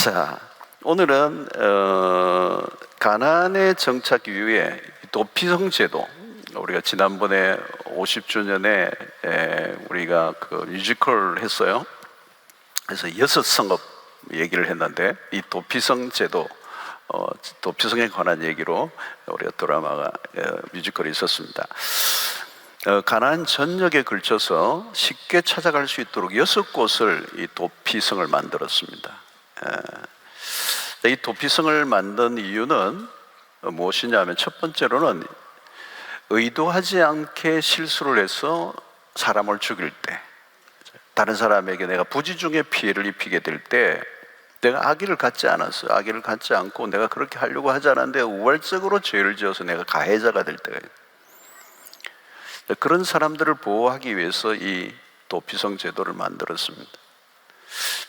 자, 오늘은 가나안에 정착 이후에 도피성 제도, 우리가 지난번에 50주년에 우리가 그 뮤지컬 했어요. 그래서 6성읍 얘기를 했는데, 이 도피성 제도, 도피성에 관한 얘기로 우리가 드라마가 뮤지컬이 있었습니다. 가나안 전역에 걸쳐서 쉽게 찾아갈 수 있도록 6곳을 이 도피성을 만들었습니다. 이 도피성을 만든 이유는 무엇이냐면, 첫 번째로는 의도하지 않게 실수를 해서 사람을 죽일 때, 다른 사람에게 내가 부지중에 피해를 입히게 될 때, 내가 악의를 갖지 않았어요. 악의를 갖지 않고 내가 그렇게 하려고 하지 않았는데 우발적으로 죄를 지어서 내가 가해자가 될 때가 있어요. 그런 사람들을 보호하기 위해서 이 도피성 제도를 만들었습니다.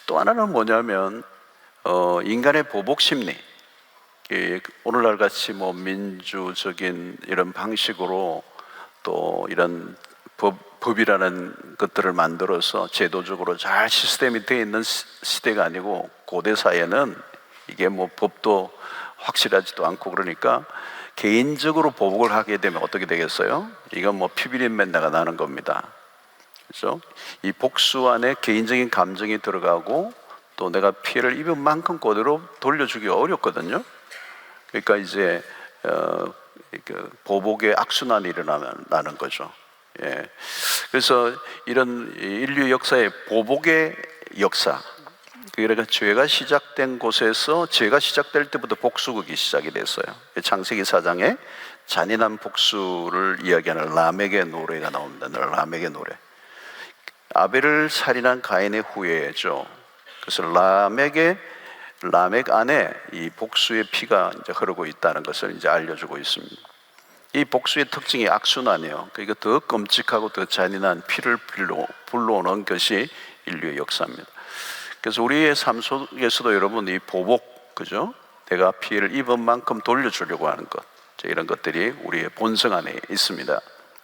또 하나는 뭐냐면 인간의 보복 심리, 오늘날 같이 민주적인 이런 방식으로 또 이런 법이라는 것들을 만들어서 제도적으로 잘 시스템이 되어 있는 시대가 아니고, 고대 사회는 이게 법도 확실하지도 않고, 그러니까 개인적으로 보복을 하게 되면 어떻게 되겠어요? 이건 피비린내가 나는 겁니다. 그렇죠? 이 복수 안에 개인적인 감정이 들어가고, 또 내가 피해를 입은 만큼 그대로 돌려주기 어렵거든요. 그러니까 이제 보복의 악순환이 일어나는 거죠. 그래서 이런 인류 역사의 보복의 역사, 그러니까 죄가 시작된 곳에서, 죄가 시작될 때부터 복수극이 시작이 됐어요. 창세기 4장에 잔인한 복수를 이야기하는 라멕의 노래가 나옵니다. 라멕의 노래. 아벨을 살인한 가인의 후예죠. 그래서 라멕 안에 이 복수의 피가 이제 흐르고 있다는 것을 이제 알려주고 있습니다. 이 복수의 특징이 악순환이에요. 그러니까 더 끔찍하고 더 잔인한 피를 불러오는 것이 인류의 역사입니다. 그래서 우리의 삶 속에서도 여러분, 이 보복, 그죠? 내가 피해를 입은 만큼 돌려주려고 하는 것, 이런 것들이 우리의 본성 안에 있습니다.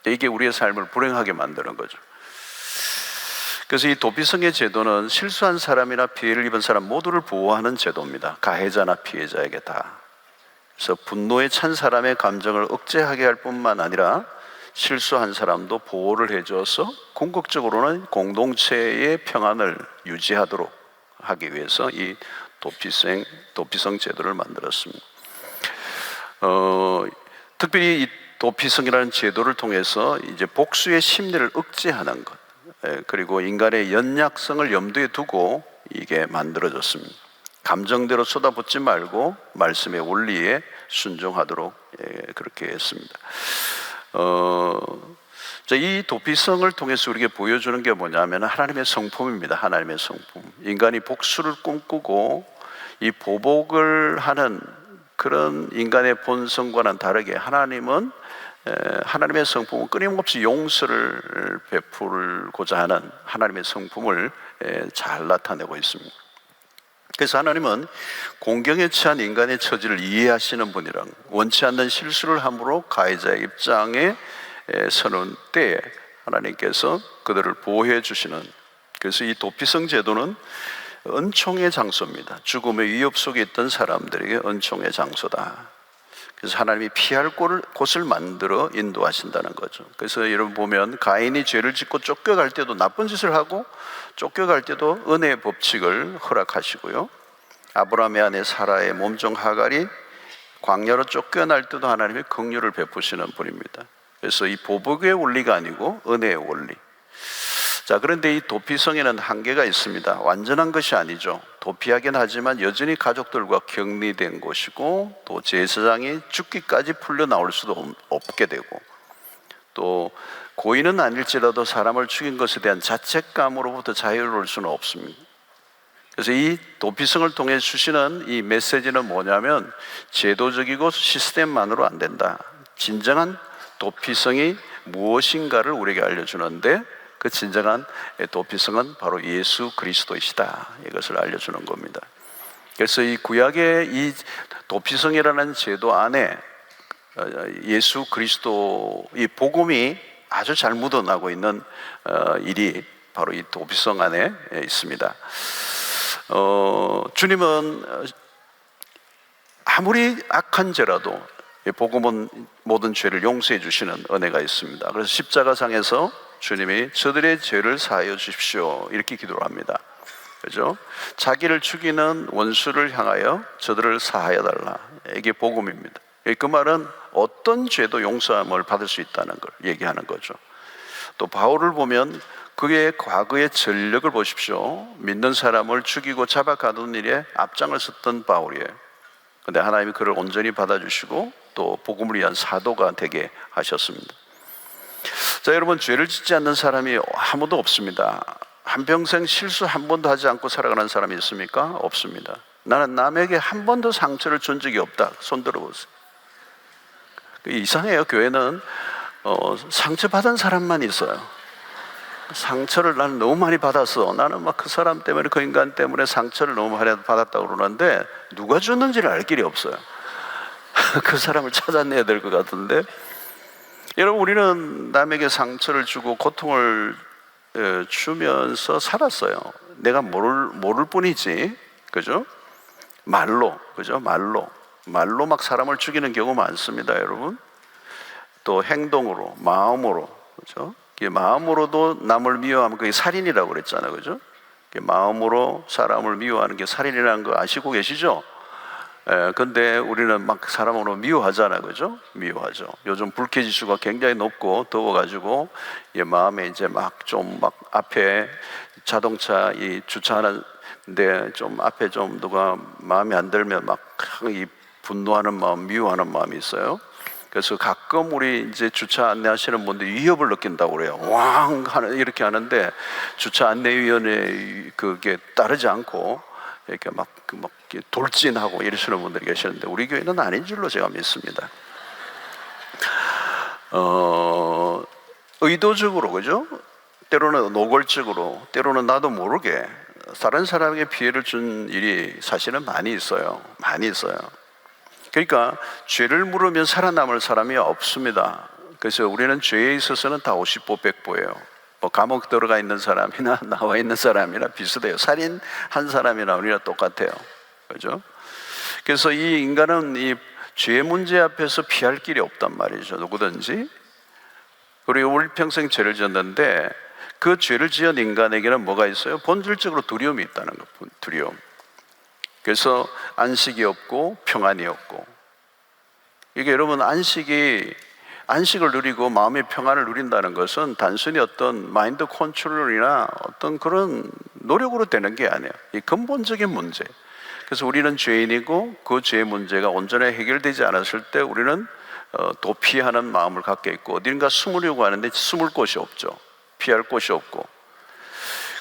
이게 우리의 삶을 불행하게 만드는 거죠. 그래서 이 도피성의 제도는 실수한 사람이나 피해를 입은 사람 모두를 보호하는 제도입니다. 가해자나 피해자에게 다. 그래서 분노에 찬 사람의 감정을 억제하게 할 뿐만 아니라 실수한 사람도 보호를 해줘서 궁극적으로는 공동체의 평안을 유지하도록 하기 위해서 이 도피성 제도를 만들었습니다. 특별히 이 도피성이라는 제도를 통해서 이제 복수의 심리를 억제하는 것, 그리고 인간의 연약성을 염두에 두고 이게 만들어졌습니다. 감정대로 쏟아붓지 말고 말씀의 원리에 순종하도록 그렇게 했습니다. 이 도피성을 통해서 우리에게 보여주는 게 뭐냐면 하나님의 성품입니다. 하나님의 성품. 인간이 복수를 꿈꾸고 이 보복을 하는 그런 인간의 본성과는 다르게, 하나님의 성품은 끊임없이 용서를 베풀고자 하는 하나님의 성품을 잘 나타내고 있습니다. 그래서 하나님은 공경에 처한 인간의 처지를 이해하시는 분이랑, 원치 않는 실수를 함으로 가해자의 입장에 서는 때에 하나님께서 그들을 보호해 주시는, 그래서 이 도피성 제도는 은총의 장소입니다. 죽음의 위협 속에 있던 사람들에게 은총의 장소다. 그래서 하나님이 피할 곳을 만들어 인도하신다는 거죠. 그래서 여러분 보면 가인이 죄를 짓고 쫓겨갈 때도, 나쁜 짓을 하고 쫓겨갈 때도 은혜의 법칙을 허락하시고요, 아브라함의 아내 사라의 몸종 하갈이 광야로 쫓겨날 때도 하나님이 긍휼을 베푸시는 분입니다. 그래서 이 보복의 원리가 아니고 은혜의 원리. 자, 그런데 이 도피성에는 한계가 있습니다. 완전한 것이 아니죠. 도피하긴 하지만 여전히 가족들과 격리된 곳이고, 또 제사장이 죽기까지 풀려 나올 수도 없게 되고, 또 고의는 아닐지라도 사람을 죽인 것에 대한 자책감으로부터 자유로울 수는 없습니다. 그래서 이 도피성을 통해 주시는 이 메시지는 뭐냐면, 제도적이고 시스템만으로 안 된다. 진정한 도피성이 무엇인가를 우리에게 알려주는데, 그 진정한 도피성은 바로 예수 그리스도이시다, 이것을 알려주는 겁니다. 그래서 이 구약의 이 도피성이라는 제도 안에 예수 그리스도 이 복음이 아주 잘 묻어나고 있는 일이 바로 이 도피성 안에 있습니다. 주님은 아무리 악한 죄라도 복음은 모든 죄를 용서해 주시는 은혜가 있습니다. 그래서 십자가상에서 주님이 저들의 죄를 사하여 주십시오 이렇게 기도를 합니다. 그죠? 자기를 죽이는 원수를 향하여 저들을 사하여 달라. 이게 복음입니다. 그 말은 어떤 죄도 용서함을 받을 수 있다는 걸 얘기하는 거죠. 또 바울을 보면 그의 과거의 전력을 보십시오. 믿는 사람을 죽이고 잡아가는 일에 앞장을 섰던 바울이에요. 근데 하나님이 그를 온전히 받아주시고 또 복음을 위한 사도가 되게 하셨습니다. 자, 여러분, 죄를 짓지 않는 사람이 아무도 없습니다. 한평생 실수 한 번도 하지 않고 살아가는 사람이 있습니까? 없습니다. 나는 남에게 한 번도 상처를 준 적이 없다. 손 들어보세요. 이상해요. 교회는 상처받은 사람만 있어요. 상처를 나는 너무 많이 받았어. 나는 막 그 사람 때문에, 그 인간 때문에 상처를 너무 많이 받았다고 그러는데 누가 줬는지를 알 길이 없어요. 그 사람을 찾아내야 될 것 같은데, 여러분, 우리는 남에게 상처를 주고 고통을 주면서 살았어요. 내가 모를 뿐이지, 그죠? 말로, 그죠? 말로 막 사람을 죽이는 경우 많습니다, 여러분. 또 행동으로, 마음으로, 그죠? 마음으로도 남을 미워하면 그게 살인이라고 그랬잖아요, 그죠? 마음으로 사람을 미워하는 게 살인이라는 거 아시고 계시죠? 근데 우리는 막 사람으로 미워하잖아요, 그죠? 미워하죠. 요즘 불쾌지수가 굉장히 높고 더워가지고 마음에 이제 막 앞에 자동차 이 주차하는데 좀 앞에 좀 누가 마음에 안 들면 막 이 분노하는 마음, 미워하는 마음이 있어요. 그래서 가끔 우리 이제 주차 안내하시는 분들 위협을 느낀다고 그래요. 왕 하는 이렇게 하는데 주차 안내위원회 그게 따르지 않고 이렇게 막 돌진하고 이러시는 분들이 계시는데 우리 교회는 아닌 줄로 제가 믿습니다. 의도적으로, 그죠? 때로는 노골적으로, 때로는 나도 모르게 다른 사람에게 피해를 준 일이 사실은 많이 있어요. 많이 있어요. 그러니까 죄를 물으면 살아남을 사람이 없습니다. 그래서 우리는 죄에 있어서는 다 50보 100보예요. 뭐 감옥 들어가 있는 사람이나 나와 있는 사람이나 비슷해요. 살인한 사람이나 우리랑 똑같아요. 그죠? 그래서 이 인간은 이 죄 문제 앞에서 피할 길이 없단 말이죠. 누구든지. 그리고 우리 평생 죄를 지었는데 그 죄를 지은 인간에게는 뭐가 있어요? 본질적으로 두려움이 있다는 것. 두려움. 그래서 안식이 없고 평안이 없고, 이게 여러분 안식을 누리고 마음의 평안을 누린다는 것은 단순히 어떤 마인드 컨트롤이나 어떤 그런 노력으로 되는 게 아니에요. 이 근본적인 문제. 그래서 우리는 죄인이고 그 죄의 문제가 온전히 해결되지 않았을 때 우리는 도피하는 마음을 갖게 있고 어딘가 숨으려고 하는데 숨을 곳이 없죠. 피할 곳이 없고.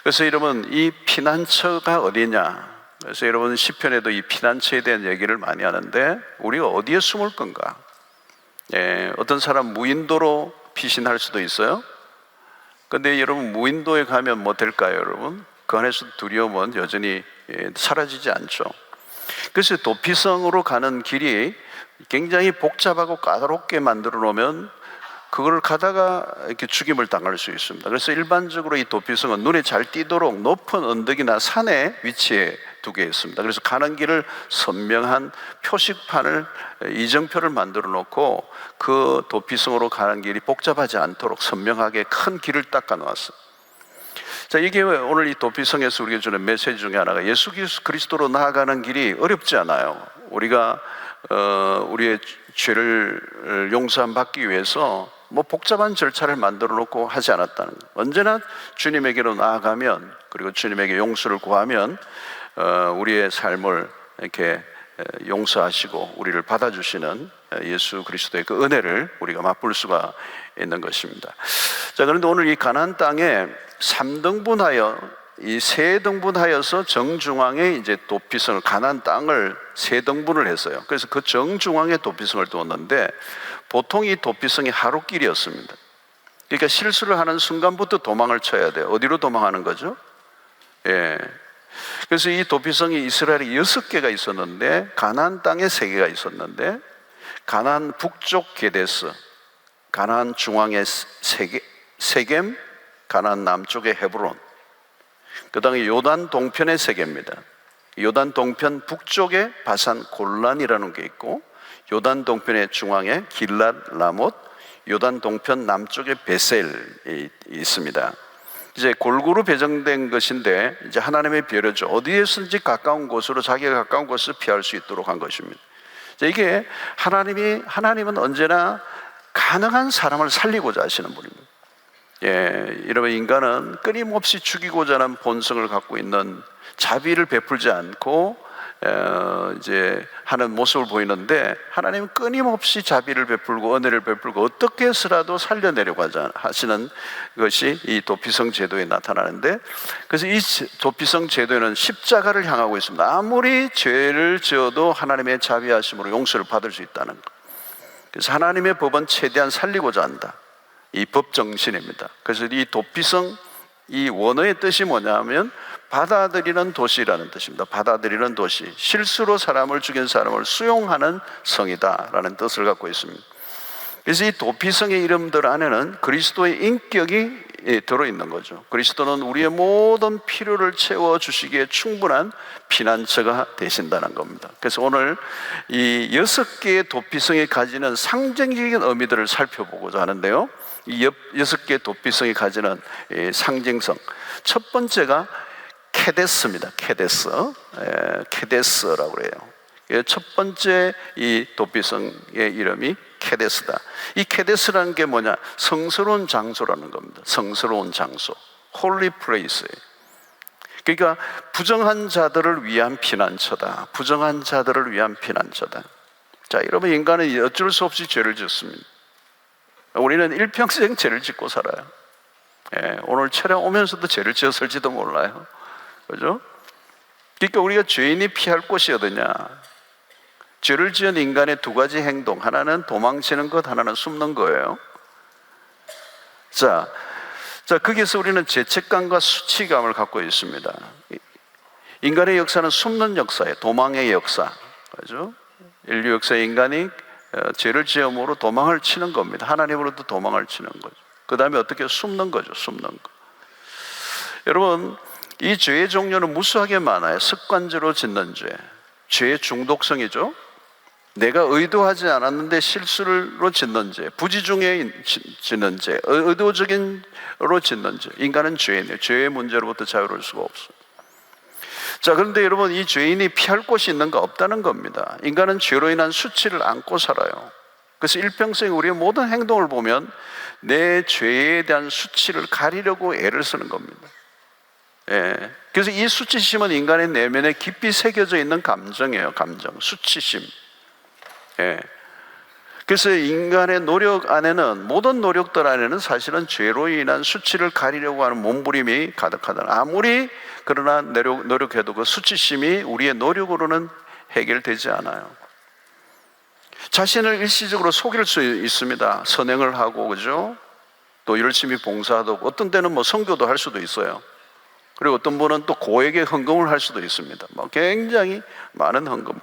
그래서 여러분, 이 피난처가 어디냐? 그래서 여러분 시편에도 이 피난처에 대한 얘기를 많이 하는데 우리가 어디에 숨을 건가? 어떤 사람 무인도로 피신할 수도 있어요. 근데 여러분 무인도에 가면 뭐 될까요, 여러분? 그 안에서 두려움은 여전히 사라지지 않죠. 그래서 도피성으로 가는 길이 굉장히 복잡하고 까다롭게 만들어 놓으면 그걸 가다가 이렇게 죽임을 당할 수 있습니다. 그래서 일반적으로 이 도피성은 눈에 잘 띄도록 높은 언덕이나 산에 위치해 두게 있습니다. 그래서 가는 길을 선명한 표식판을, 이정표를 만들어 놓고 그 도피성으로 가는 길이 복잡하지 않도록 선명하게 큰 길을 닦아 놓았어요. 자, 이게 오늘 이 도피성에서 우리가 주는 메시지 중에 하나가 예수 그리스도로 나아가는 길이 어렵지 않아요. 우리가 우리의 죄를 용서함 받기 위해서 뭐 복잡한 절차를 만들어 놓고 하지 않았다는 것. 언제나 주님에게로 나아가면, 그리고 주님에게 용서를 구하면 우리의 삶을 이렇게 용서하시고 우리를 받아주시는 예수 그리스도의 그 은혜를 우리가 맛볼 수가 있는 것입니다. 자, 그런데 오늘 이 가나안 땅에 3등분하여 이 세 등분하여서 정중앙에 이제 도피성을, 가나안 땅을 세 등분을 했어요. 그래서 그 정중앙에 도피성을 두었는데 보통 이 도피성이 하루길이었습니다. 그러니까 실수를 하는 순간부터 도망을 쳐야 돼요. 어디로 도망하는 거죠? 그래서 이 도피성이 이스라엘에 6개가 있었는데 가나안 땅에 3개가 있었는데, 가나안 북쪽 게데스, 가나안 중앙에 세겜, 가나안 남쪽에 헤브론, 그 다음에 요단 동편에 3개입니다. 요단 동편 북쪽에 바산 골란이라는 게 있고, 요단 동편의 중앙에 길랏 라못, 요단 동편 남쪽에 베셀이 있습니다. 이제 골고루 배정된 것인데, 이제 하나님의 배려죠. 어디에서든지 가까운 곳으로, 자기가 가까운 곳을 피할 수 있도록 한 것입니다. 이게 하나님은 언제나 가능한 사람을 살리고자 하시는 분입니다. 여러분, 인간은 끊임없이 죽이고자 하는 본성을 갖고 있는, 자비를 베풀지 않고 이제 하는 모습을 보이는데, 하나님은 끊임없이 자비를 베풀고 은혜를 베풀고 어떻게 해서라도 살려내려고 하시는 것이 이 도피성 제도에 나타나는데, 그래서 이 도피성 제도에는 십자가를 향하고 있습니다. 아무리 죄를 지어도 하나님의 자비하심으로 용서를 받을 수 있다는 것. 그래서 하나님의 법은 최대한 살리고자 한다, 이 법 정신입니다. 그래서 이 도피성, 이 원어의 뜻이 뭐냐면 받아들이는 도시라는 뜻입니다. 받아들이는 도시, 실수로 사람을 죽인 사람을 수용하는 성이다라는 뜻을 갖고 있습니다. 그래서 이 도피성의 이름들 안에는 그리스도의 인격이 들어있는 거죠. 그리스도는 우리의 모든 필요를 채워주시기에 충분한 피난처가 되신다는 겁니다. 그래서 오늘 이 6개의 도피성이 가지는 상징적인 의미들을 살펴보고자 하는데요, 이 6개의 도피성이 가지는 상징성, 첫 번째가 케데스입니다. 케데스라고 그래요. 첫 번째 이 도피성의 이름이 케데스다. 이 케데스라는 게 뭐냐? 성스러운 장소라는 겁니다. 성스러운 장소, 홀리 플레이스예요. 그러니까 부정한 자들을 위한 피난처다. 부정한 자들을 위한 피난처다. 자, 여러분, 인간은 어쩔 수 없이 죄를 짓습니다. 우리는 일평생 죄를 짓고 살아요. 오늘 촬영 오면서도 죄를 지었을지도 몰라요. 그죠? 그러니까 우리가 죄인이 피할 곳이 어디냐? 죄를 지은 인간의 두 가지 행동, 하나는 도망치는 것, 하나는 숨는 거예요. 자, 거기서 우리는 죄책감과 수치감을 갖고 있습니다. 인간의 역사는 숨는 역사예요. 도망의 역사. 그죠? 인류 역사의 인간이 죄를 지음으로 도망을 치는 겁니다. 하나님으로부터 도망을 치는 거죠. 그 다음에 어떻게 숨는 거죠. 숨는 거. 여러분, 이 죄의 종류는 무수하게 많아요. 습관적으로 짓는 죄, 죄의 중독성이죠. 내가 의도하지 않았는데 실수로 짓는 죄, 부지중에 짓는 죄, 의도적인로 짓는 죄. 인간은 죄인이에요. 죄의 문제로부터 자유로울 수가 없어요. 자, 그런데 여러분, 이 죄인이 피할 곳이 있는가? 없다는 겁니다. 인간은 죄로 인한 수치를 안고 살아요. 그래서 일평생 우리의 모든 행동을 보면 내 죄에 대한 수치를 가리려고 애를 쓰는 겁니다. 그래서 이 수치심은 인간의 내면에 깊이 새겨져 있는 감정이에요. 감정, 수치심. 그래서 인간의 노력 안에는, 모든 노력들 안에는 사실은 죄로 인한 수치를 가리려고 하는 몸부림이 가득하다. 아무리 그러나 노력해도 그 수치심이 우리의 노력으로는 해결되지 않아요. 자신을 일시적으로 속일 수 있습니다. 선행을 하고, 그죠? 또 열심히 봉사하고, 어떤 때는 뭐 선교도 할 수도 있어요. 그리고 어떤 분은 또 고액의 헌금을 할 수도 있습니다. 굉장히 많은 헌금을.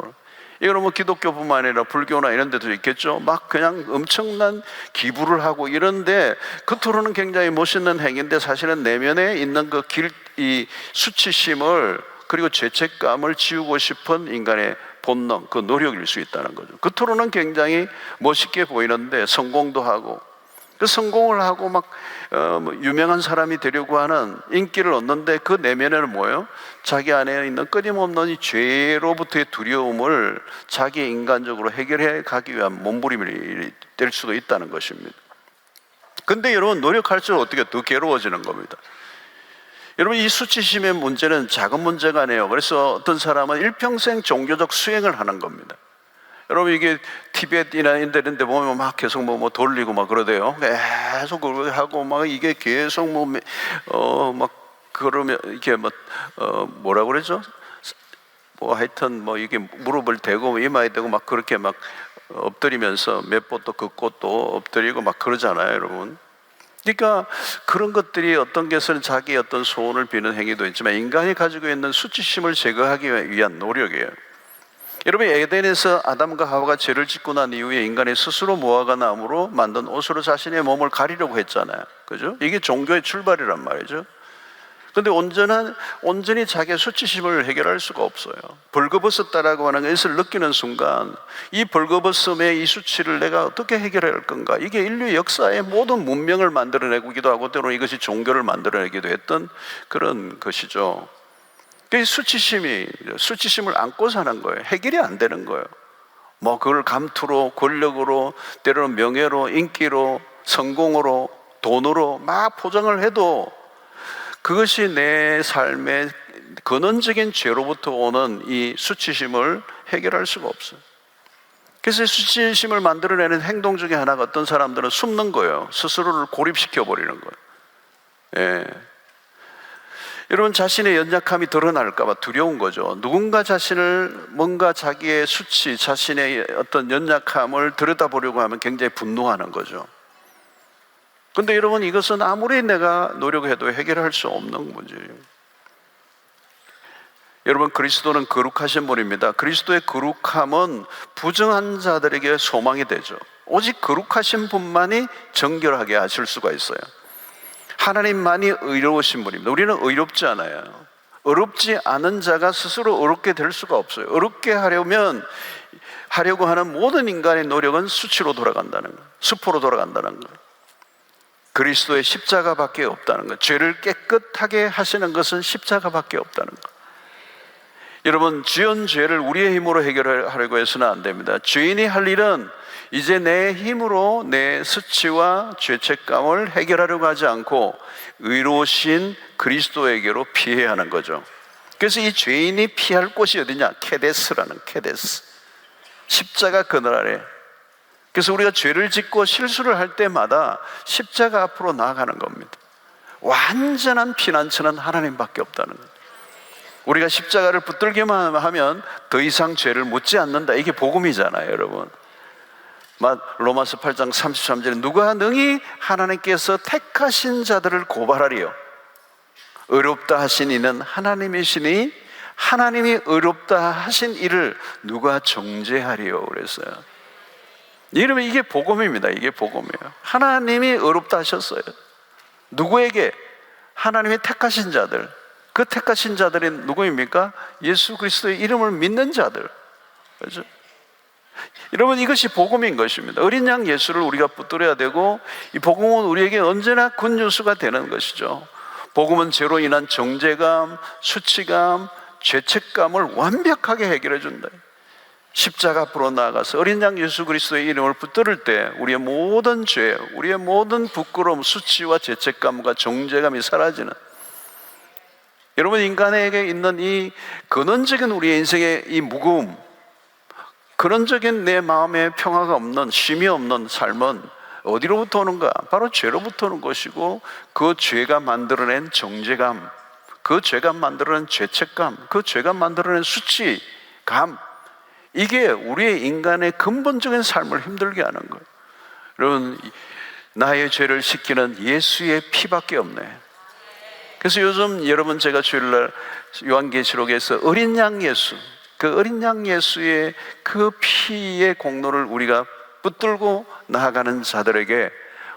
이거는 뭐 기독교뿐만 아니라 불교나 이런 데도 있겠죠. 막 그냥 엄청난 기부를 하고 이런데, 겉으로는 굉장히 멋있는 행위인데 사실은 내면에 있는 이 수치심을, 그리고 죄책감을 지우고 싶은 인간의 본능, 그 노력일 수 있다는 거죠. 겉으로는 굉장히 멋있게 보이는데 성공도 하고, 그 성공을 하고 막 유명한 사람이 되려고 하는, 인기를 얻는데 그 내면에는 뭐예요? 자기 안에 있는 끊임없는 이 죄로부터의 두려움을 자기 인간적으로 해결해 가기 위한 몸부림이 될 수도 있다는 것입니다. 근데 여러분, 노력할수록 어떻게 더 괴로워지는 겁니다. 여러분, 이 수치심의 문제는 작은 문제가 아니에요. 그래서 어떤 사람은 일평생 종교적 수행을 하는 겁니다. 여러분, 이게 티베트나 이런 데 보면 막 계속 뭐 돌리고 막 그러대요. 계속 그렇게 하고 막 이게 계속 막 그러면 이게 뭐라 그러죠? 뭐 하여튼 뭐 이게 무릎을 대고 이마에 대고 막 그렇게 막 엎드리면서 몇 번 또 긋고 또 엎드리고 막 그러잖아요, 여러분. 그러니까 그런 것들이 어떤 것은 자기의 어떤 소원을 비는 행위도 있지만 인간이 가지고 있는 수치심을 제거하기 위한 노력이에요. 여러분, 에덴에서 아담과 하와가 죄를 짓고 난 이후에 인간이 스스로 무화과 나무로 만든 옷으로 자신의 몸을 가리려고 했잖아요. 그죠? 이게 종교의 출발이란 말이죠. 근데 온전히 자기의 수치심을 해결할 수가 없어요. 벌거벗었다라고 하는 것을 느끼는 순간 이 벌거벗음의 이 수치를 내가 어떻게 해결해야 할 건가? 이게 인류 역사의 모든 문명을 만들어내기도 하고 때로는 이것이 종교를 만들어내기도 했던 그런 것이죠. 그 수치심을 안고 사는 거예요. 해결이 안 되는 거예요. 뭐 그걸 감투로, 권력으로, 때로는 명예로, 인기로, 성공으로, 돈으로 막 포장을 해도 그것이 내 삶의 근원적인 죄로부터 오는 이 수치심을 해결할 수가 없어요. 그래서 수치심을 만들어내는 행동 중에 하나가 어떤 사람들은 숨는 거예요. 스스로를 고립시켜 버리는 거예요. 예. 여러분, 자신의 연약함이 드러날까 봐 두려운 거죠. 누군가 자신을, 뭔가 자기의 수치, 자신의 어떤 연약함을 들여다보려고 하면 굉장히 분노하는 거죠. 근데 여러분, 이것은 아무리 내가 노력해도 해결할 수 없는 문제예요. 여러분, 그리스도는 거룩하신 분입니다. 그리스도의 거룩함은 부정한 자들에게 소망이 되죠. 오직 거룩하신 분만이 정결하게 하실 수가 있어요. 하나님만이 의로우신 분입니다. 우리는 의롭지 않아요. 의롭지 않은 자가 스스로 의롭게 될 수가 없어요. 의롭게 하려고 하는 모든 인간의 노력은 수치로 돌아간다는 거예요. 수포로 돌아간다는 거예요. 그리스도의 십자가밖에 없다는 것. 죄를 깨끗하게 하시는 것은 십자가밖에 없다는 것. 여러분, 지은 죄를 우리의 힘으로 해결하려고 해서는 안 됩니다. 죄인이 할 일은 이제 내 힘으로 내 수치와 죄책감을 해결하려고 하지 않고 의로우신 그리스도에게로 피해야 하는 거죠. 그래서 이 죄인이 피할 곳이 어디냐? 케데스. 십자가 그늘 아래. 그래서 우리가 죄를 짓고 실수를 할 때마다 십자가 앞으로 나아가는 겁니다. 완전한 피난처는 하나님밖에 없다는 거예요. 우리가 십자가를 붙들기만 하면 더 이상 죄를 묻지 않는다. 이게 복음이잖아요, 여러분. 로마서 8장 33절에 누가 능히 하나님께서 택하신 자들을 고발하리요? 의롭다 하신 이는 하나님이시니 하나님이 의롭다 하신 이를 누가 정죄하리요? 그랬어요. 여러분, 이게 복음입니다. 이게 복음이에요. 하나님이 의롭다 하셨어요. 누구에게? 하나님이 택하신 자들. 그 택하신 자들이 누구입니까? 예수 그리스도의 이름을 믿는 자들. 그렇죠? 여러분, 이것이 복음인 것입니다. 어린 양 예수를 우리가 붙들어야 되고, 이 복음은 우리에게 언제나 굿뉴스가 되는 것이죠. 복음은 죄로 인한 정죄감, 수치감, 죄책감을 완벽하게 해결해 준다. 십자가 앞으로 나아가서 어린 양 예수 그리스도의 이름을 붙들을 때 우리의 모든 죄, 우리의 모든 부끄러움, 수치와 죄책감과 정죄감이 사라지는, 여러분, 인간에게 있는 이 근원적인 우리의 인생의 이 무거움, 근원적인 내 마음에 평화가 없는, 쉼이 없는 삶은 어디로부터 오는가? 바로 죄로부터 오는 것이고, 그 죄가 만들어낸 정죄감, 그 죄가 만들어낸 죄책감, 그 죄가 만들어낸 수치감, 이게 우리의 인간의 근본적인 삶을 힘들게 하는 거예요. 여러분, 나의 죄를 씻기는 예수의 피밖에 없네. 그래서 요즘 여러분, 제가 주일날 요한계시록에서 어린 양 예수, 그 어린 양 예수의 그 피의 공로를 우리가 붙들고 나아가는 자들에게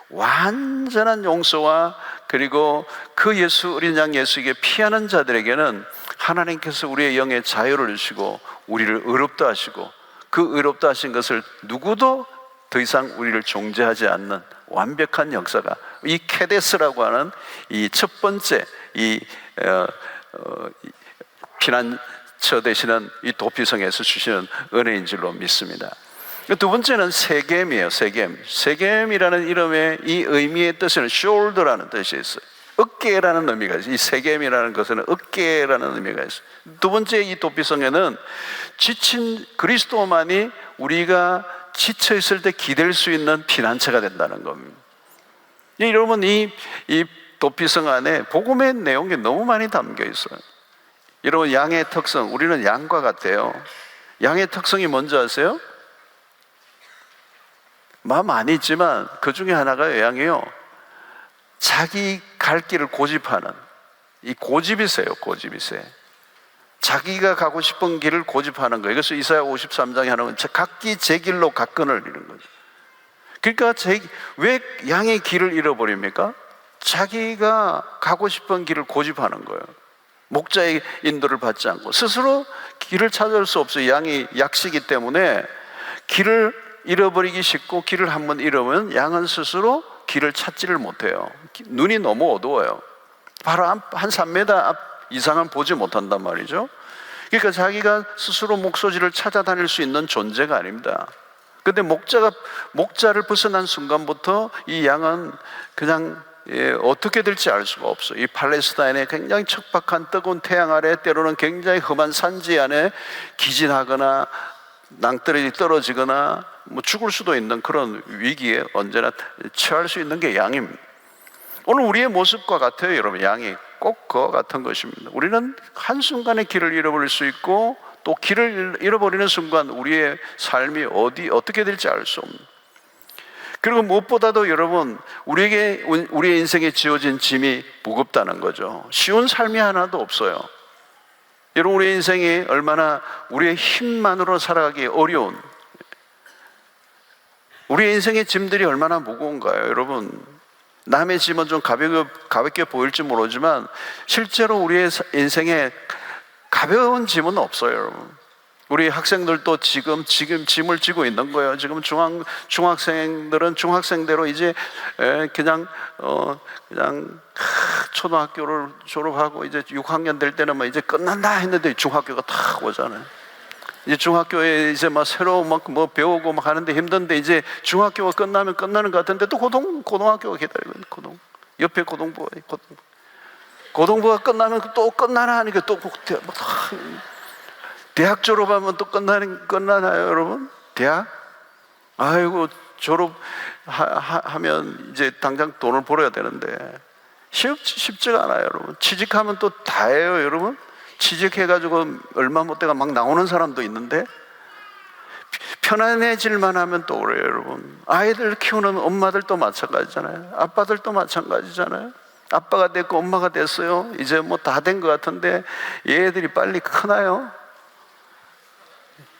완전한 용서와, 그리고 그 예수, 어린 양 예수에게 피하는 자들에게는 하나님께서 우리의 영의 자유를 주시고 우리를 의롭다 하시고, 그 의롭다 하신 것을 누구도 더 이상 우리를 정죄하지 않는 완벽한 역사가, 이 케데스라고 하는 이 첫 번째 피난처 되시는 이 도피성에서 주시는 은혜인 줄로 믿습니다. 두 번째는 세겜이에요. 세겜이라는 이름의 이 의미의 뜻은 shoulder라는 뜻이 있어요. 어깨라는 의미가 있어요. 이 세겜이라는 것은 어깨라는 의미가 있어요. 두 번째, 이 도피성에는 지친 그리스도만이 우리가 지쳐 있을 때 기댈 수 있는 피난처가 된다는 겁니다. 여러분, 이 도피성 안에 복음의 내용이 너무 많이 담겨 있어요. 여러분, 양의 특성, 우리는 양과 같아요. 양의 특성이 뭔지 아세요? 많이 있지만 그 중에 하나가 양이요, 자기 갈 길을 고집하는, 이 고집이세요. 자기가 가고 싶은 길을 고집하는 거예요. 그래서 이사야 53장에 하는 건 각기 제 길로 가끈을 이런 거죠. 그러니까 왜 양의 길을 잃어버립니까? 자기가 가고 싶은 길을 고집하는 거예요. 목자의 인도를 받지 않고 스스로 길을 찾을 수 없어요. 양이 약시기 때문에 길을 잃어버리기 쉽고, 길을 한번 잃으면 양은 스스로 길을 찾지를 못해요. 눈이 너무 어두워요. 바로 한 3m 앞 이상은 보지 못한단 말이죠. 그러니까 자기가 스스로 목소지를 찾아다닐 수 있는 존재가 아닙니다. 근데 목자를 벗어난 순간부터 이 양은 그냥 어떻게 될지 알 수가 없어요. 이 팔레스타인의 굉장히 척박한 뜨거운 태양 아래, 때로는 굉장히 험한 산지 안에 기진하거나 낭떠러지 떨어지거나 죽을 수도 있는 그런 위기에 언제나 처할 수 있는 게 양입니다. 오늘 우리의 모습과 같아요, 여러분. 양이 꼭 그와 같은 것입니다. 우리는 한순간에 길을 잃어버릴 수 있고, 또 길을 잃어버리는 순간 우리의 삶이 어떻게 될지 알 수 없는, 그리고 무엇보다도 여러분, 우리의 인생에 지어진 짐이 무겁다는 거죠. 쉬운 삶이 하나도 없어요. 여러분, 우리의 인생이 얼마나 우리의 힘만으로 살아가기 어려운, 우리의 인생의 짐들이 얼마나 무거운가요, 여러분. 남의 짐은 좀 가볍게 보일지 모르지만 실제로 우리의 인생에 가벼운 짐은 없어요, 여러분. 우리 학생들도 지금 짐을 지고 있는 거예요. 지금 중학생들은 중학생대로 이제 그냥 초등학교를 졸업하고 이제 6학년 될 때는 뭐 이제 끝난다 했는데 중학교가 탁 오잖아요. 이제 중학교에 이제 막 새로 뭐 배우고 막 하는데 힘든데, 이제 중학교가 끝나면 끝나는 것 같은데 또 고등학교가 기다리거든요. 옆에 고등부가 끝나면 또 끝나나 하니까 또 대학 졸업하면 또 끝나나요, 여러분? 대학? 아이고, 졸업하면 이제 당장 돈을 벌어야 되는데 쉽지가 않아요, 여러분. 취직하면 또 다예요, 여러분. 취직해가지고 얼마 못 돼가 막 나오는 사람도 있는데, 편안해질만 하면 또 그래요, 여러분. 아이들 키우는 엄마들도 마찬가지잖아요. 아빠들도 마찬가지잖아요. 아빠가 됐고 엄마가 됐어요. 이제 뭐 다 된 것 같은데 얘들이 빨리 크나요?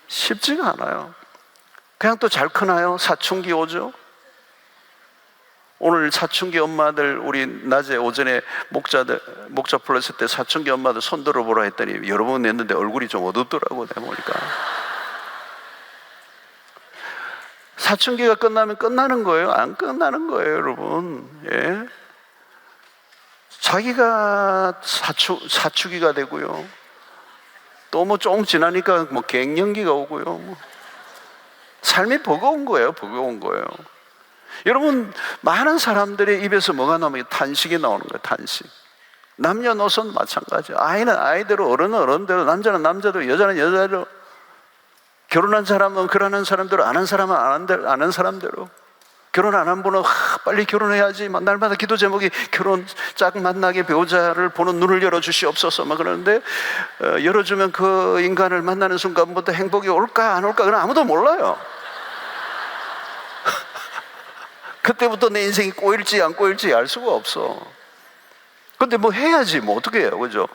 쉽지가 않아요. 그냥 또 잘 크나요? 사춘기 오죠? 오늘 사춘기 엄마들, 우리 낮에 오전에 목자 플러스 때 사춘기 엄마들 손 들어보라 했더니 여러 번 했는데 얼굴이 좀 어둡더라고, 내가 보니까. 사춘기가 끝나면 끝나는 거예요? 안 끝나는 거예요, 여러분. 예? 자기가 사춘기가 되고요. 또 뭐 조금 지나니까 뭐 갱년기가 오고요. 뭐. 삶이 버거운 거예요, 버거운 거예요. 여러분, 많은 사람들의 입에서 뭐가 나오면 탄식이 나오는 거예요, 탄식. 남녀노소는 마찬가지예요. 아이는 아이대로, 어른은 어른대로, 남자는 남자대로, 여자는 여자대로, 결혼한 사람은 결혼한 사람대로, 안 한 사람은 안 한 사람대로. 결혼 안 한 분은 빨리 결혼해야지, 날마다 기도 제목이 결혼, 짝 만나게 배우자를 보는 눈을 열어주시옵소서 막 그러는데, 열어주면 그 인간을 만나는 순간부터 행복이 올까 안 올까 그건 아무도 몰라요. 그때부터 내 인생이 꼬일지 안 꼬일지 알 수가 없어. 근데 뭐 해야지, 뭐 어떻게 해요, 그죠?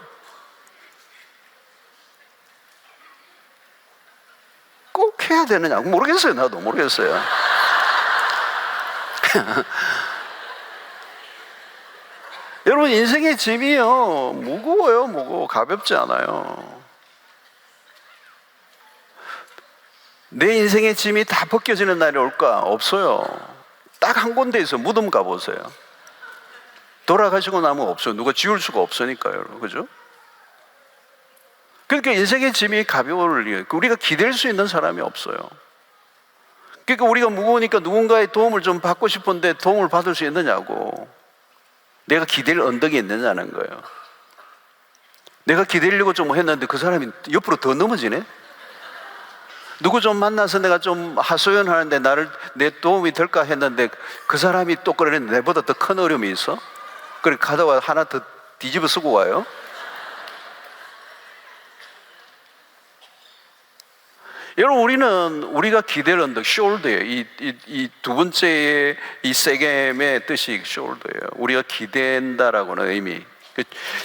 꼭 해야 되느냐 모르겠어요. 나도 모르겠어요. 여러분, 인생의 짐이요, 무거워요. 무거워. 가볍지 않아요. 내 인생의 짐이 다 벗겨지는 날이 올까? 없어요. 딱 한 군데에서 무덤 가보세요. 돌아가시고 나면 없어요. 누가 지울 수가 없으니까요, 그죠? 그러니까 인생의 짐이 가벼울 리가, 우리가 기댈 수 있는 사람이 없어요. 그러니까 우리가 무거우니까 누군가의 도움을 좀 받고 싶은데 도움을 받을 수 있느냐고. 내가 기댈 언덕이 있느냐는 거예요. 내가 기대려고 좀 했는데 그 사람이 옆으로 더 넘어지네? 누구 좀 만나서 내가 좀 하소연하는데 내 도움이 될까 했는데 그 사람이 또 그러네. 내보다 더 큰 어려움이 있어? 그래 가다가 하나 더 뒤집어 쓰고 와요. 여러분, 우리가 기댈 언덕, 숄더예요. 이 두 번째의 이 세겜의 뜻이 숄더예요. 우리가 기댄다라고는 의미.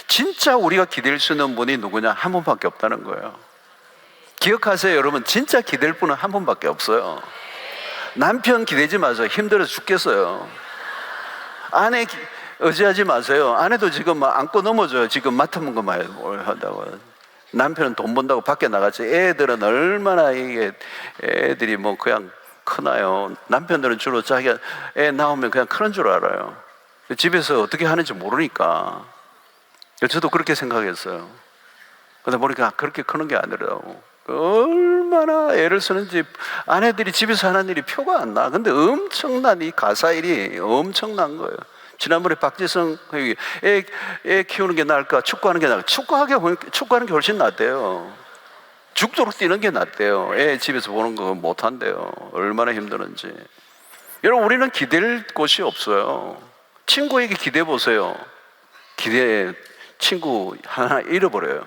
진짜 우리가 기댈 수 있는 분이 누구냐? 한 분밖에 없다는 거예요. 기억하세요, 여러분. 진짜 기댈 분은 한 분밖에 없어요. 남편 기대지 마세요. 힘들어서 죽겠어요. 아내 의지하지 마세요. 아내도 지금 막 안고 넘어져요. 지금 맡으면 그만 뭘 한다고. 남편은 돈 번다고 밖에 나갔지. 애들은 얼마나 이게 애들이 뭐 그냥 크나요? 남편들은 주로 자기가 애 나오면 그냥 크는 줄 알아요. 집에서 어떻게 하는지 모르니까. 저도 그렇게 생각했어요. 그러다 보니까 그렇게 크는 게 아니더라고. 얼마나 애를 쓰는지. 아내들이 집에서 하는 일이 표가 안 나. 근데 엄청난 이 가사일이 엄청난 거예요. 지난번에 박지성 애 키우는 게 나을까 축구하는 게 나을까? 축구하는 게 훨씬 낫대요. 죽도록 뛰는 게 낫대요. 애 집에서 보는 거 못한대요. 얼마나 힘드는지. 여러분, 우리는 기댈 곳이 없어요. 친구에게 기대 보세요. 친구 하나 잃어버려요.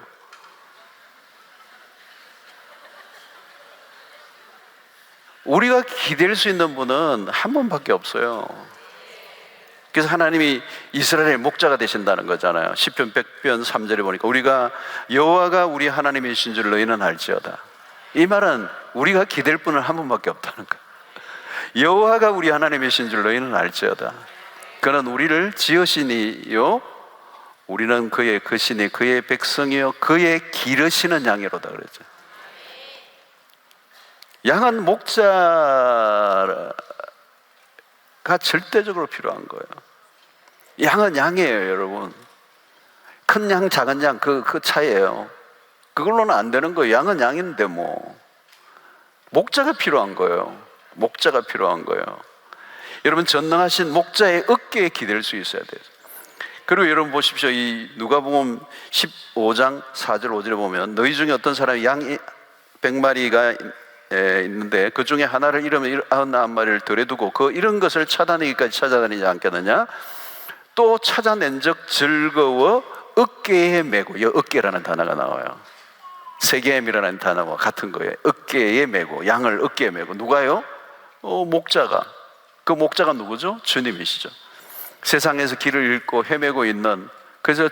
우리가 기댈 수 있는 분은 한 분밖에 없어요. 그래서 하나님이 이스라엘의 목자가 되신다는 거잖아요. 시편 100편 3절에 보니까 우리가 여호와가 우리 하나님이신 줄 너희는 알지어다. 이 말은 우리가 기댈 분은 한 분밖에 없다는 거예요. 여호와가 우리 하나님이신 줄 너희는 알지어다. 그는 우리를 지으시니요 우리는 그의 것이니 그의 백성이요 그의 기르시는 양이로다 그러죠. 양은 목자가 절대적으로 필요한 거예요. 양은 양이에요, 여러분. 큰 양, 작은 양, 그 차이예요. 그걸로는 안 되는 거예요. 양은 양인데 뭐. 목자가 필요한 거예요. 목자가 필요한 거예요. 여러분, 전능하신 목자의 어깨에 기댈 수 있어야 돼요. 그리고 여러분 보십시오. 이 누가복음 15장 4절 5절에 보면 너희 중에 어떤 사람이 양 100마리가 있는데 그 중에 하나를 잃으면 99마리를 덜에 두고 그 잃은 것을 찾아내기까지 찾아다니지 않겠느냐? 또 찾아낸 적 즐거워 어깨에 메고. 어깨라는 단어가 나와요. 세겜이라는 단어와 같은 거예요. 어깨에 메고, 양을 어깨에 메고. 누가요? 목자가. 그 목자가 누구죠? 주님이시죠. 세상에서 길을 잃고 헤매고 있는, 그래서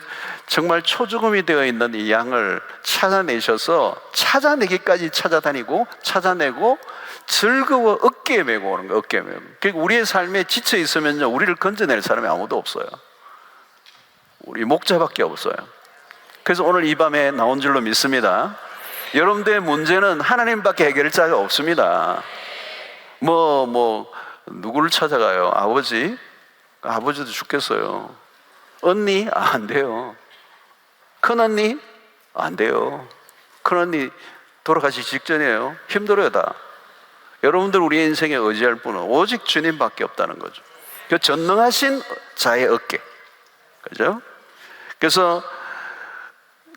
정말 초죽음이 되어 있는 이 양을 찾아내셔서 찾아내기까지 찾아다니고 찾아내고 즐거워 어깨에 메고 오는 거예요. 어깨에 메고. 그러니까 우리의 삶에 지쳐 있으면요, 우리를 건져낼 사람이 아무도 없어요. 우리 목자밖에 없어요. 그래서 오늘 이 밤에 나온 줄로 믿습니다. 여러분들의 문제는 하나님밖에 해결할 자가 없습니다. 누구를 찾아가요? 아버지? 아버지도 죽겠어요. 언니? 안 돼요. 큰언니? 안 돼요. 큰언니 돌아가시기 직전이에요. 힘들어요, 다. 여러분들 우리의 인생에 의지할 분은 오직 주님밖에 없다는 거죠. 그 전능하신 자의 어깨. 그죠? 그래서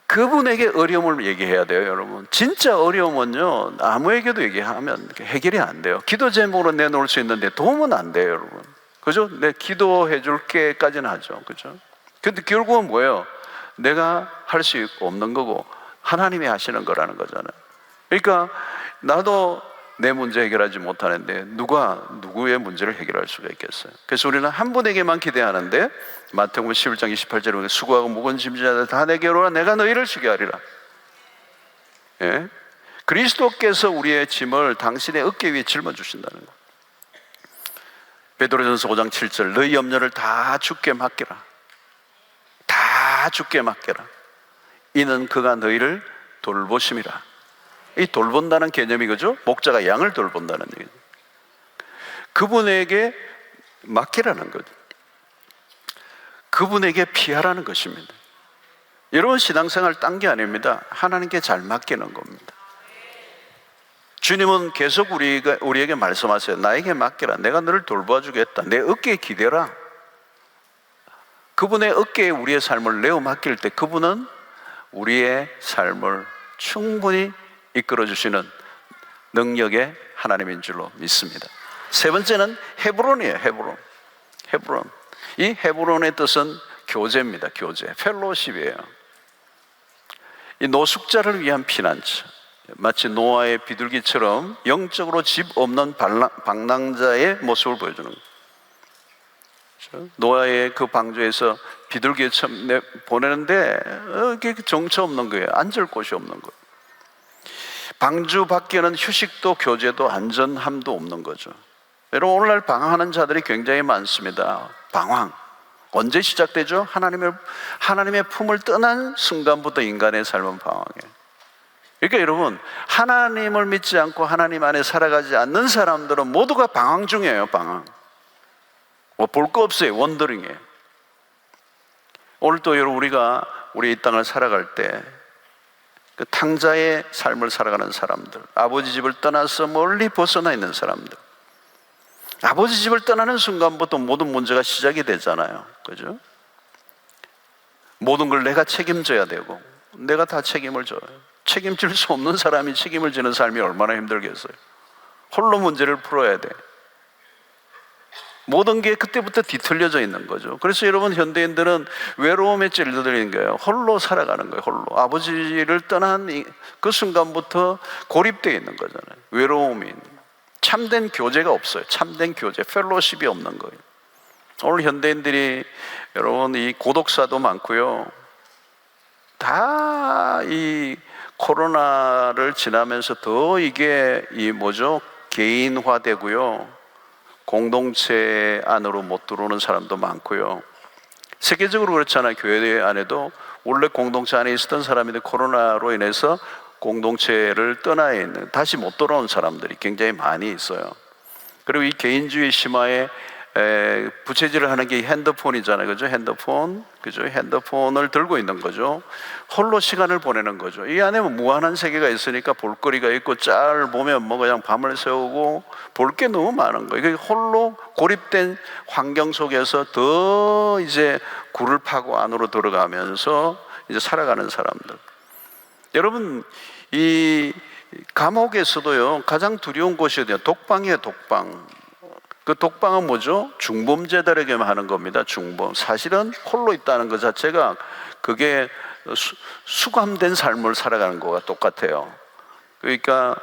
그분에게 어려움을 얘기해야 돼요, 여러분. 진짜 어려움은요, 아무에게도 얘기하면 해결이 안 돼요. 기도 제목으로 내놓을 수 있는데 도움은 안 돼요, 여러분. 그죠? 내 기도해 줄게까지는 하죠. 그죠? 근데 결국은 뭐예요? 내가 할 수 없는 거고 하나님이 하시는 거라는 거잖아요. 그러니까 나도 내 문제 해결하지 못하는데 누가 누구의 문제를 해결할 수가 있겠어요? 그래서 우리는 한 분에게만 기대하는데 마태복음 11장 28절에 보면 수고하고 무거운 짐진 자들 다 내게로 오라 내가 너희를 쉬게 하리라. 예? 그리스도께서 우리의 짐을 당신의 어깨 위에 짊어주신다는 거예요. 베드로전서 5장 7절 너희 염려를 다 주께 맡기라. 다 주께 맡겨라. 이는 그가 너희를 돌보심이라. 이 돌본다는 개념이 그죠? 목자가 양을 돌본다는 얘기죠. 그분에게 맡기라는 거죠. 그분에게 피하라는 것입니다. 여러분 신앙생활 딴 게 아닙니다. 하나님께 잘 맡기는 겁니다. 주님은 계속 우리에게 말씀하세요. 나에게 맡겨라. 내가 너를 돌보아 주겠다. 내 어깨에 기대라. 그분의 어깨에 우리의 삶을 내어 맡길 때 그분은 우리의 삶을 충분히 이끌어 주시는 능력의 하나님인 줄로 믿습니다. 세 번째는 헤브론이에요. 헤브론. 이 헤브론의 뜻은 교제입니다. 교제, 펠로십이에요. 이 노숙자를 위한 피난처. 마치 노아의 비둘기처럼 영적으로 집 없는 방랑자의 모습을 보여주는 거예요. 노아의 그 방주에서 비둘기처럼 보내는데 이게 정처 없는 거예요. 앉을 곳이 없는 거예요. 방주 밖에는 휴식도 교제도 안전함도 없는 거죠. 여러분 오늘날 방황하는 자들이 굉장히 많습니다. 방황. 언제 시작되죠? 하나님의 품을 떠난 순간부터 인간의 삶은 방황해요. 그러니까 여러분, 하나님을 믿지 않고 하나님 안에 살아가지 않는 사람들은 모두가 방황 중이에요. 방황. 볼 거 없어요. 원더링이에요. 오늘 또 여러분, 우리가 우리 이 땅을 살아갈 때 그 탕자의 삶을 살아가는 사람들, 아버지 집을 떠나서 멀리 벗어나 있는 사람들, 아버지 집을 떠나는 순간부터 모든 문제가 시작이 되잖아요. 그죠? 모든 걸 내가 책임져야 되고, 내가 다 책임을 져요. 책임질 수 없는 사람이 책임을 지는 삶이 얼마나 힘들겠어요. 홀로 문제를 풀어야 돼. 모든 게 그때부터 뒤틀려져 있는 거죠. 그래서 여러분, 현대인들은 외로움에 찔려들리는 거예요. 홀로 살아가는 거예요. 홀로. 아버지를 떠난 그 순간부터 고립되어 있는 거잖아요. 외로움이. 참된 교제가 없어요. 참된 교제, 펠로십이 없는 거예요. 오늘 현대인들이 여러분, 이 고독사도 많고요. 다 이 코로나를 지나면서 더 이게 개인화되고요. 공동체 안으로 못 들어오는 사람도 많고요. 세계적으로 그렇잖아요. 교회 안에도 원래 공동체 안에 있었던 사람인데 코로나로 인해서 공동체를 떠나 있는, 다시 못 돌아온 사람들이 굉장히 많이 있어요. 그리고 이 개인주의 심화에 부채질을 하는 게 핸드폰이잖아요. 그죠? 핸드폰. 그죠? 핸드폰을 들고 있는 거죠. 홀로 시간을 보내는 거죠. 이 안에 무한한 세계가 있으니까 볼거리가 있고, 짤 보면 뭐 그냥 밤을 새우고 볼 게 너무 많은 거예요. 홀로 고립된 환경 속에서 더 이제 굴을 파고 안으로 들어가면서 이제 살아가는 사람들. 여러분, 이 감옥에서도요, 가장 두려운 곳이 어디예요? 독방이에요, 독방. 그 독방은 뭐죠? 중범죄들에게만 하는 겁니다. 중범. 사실은 홀로 있다는 것 자체가 그게 수감된 삶을 살아가는 거와 똑같아요. 그러니까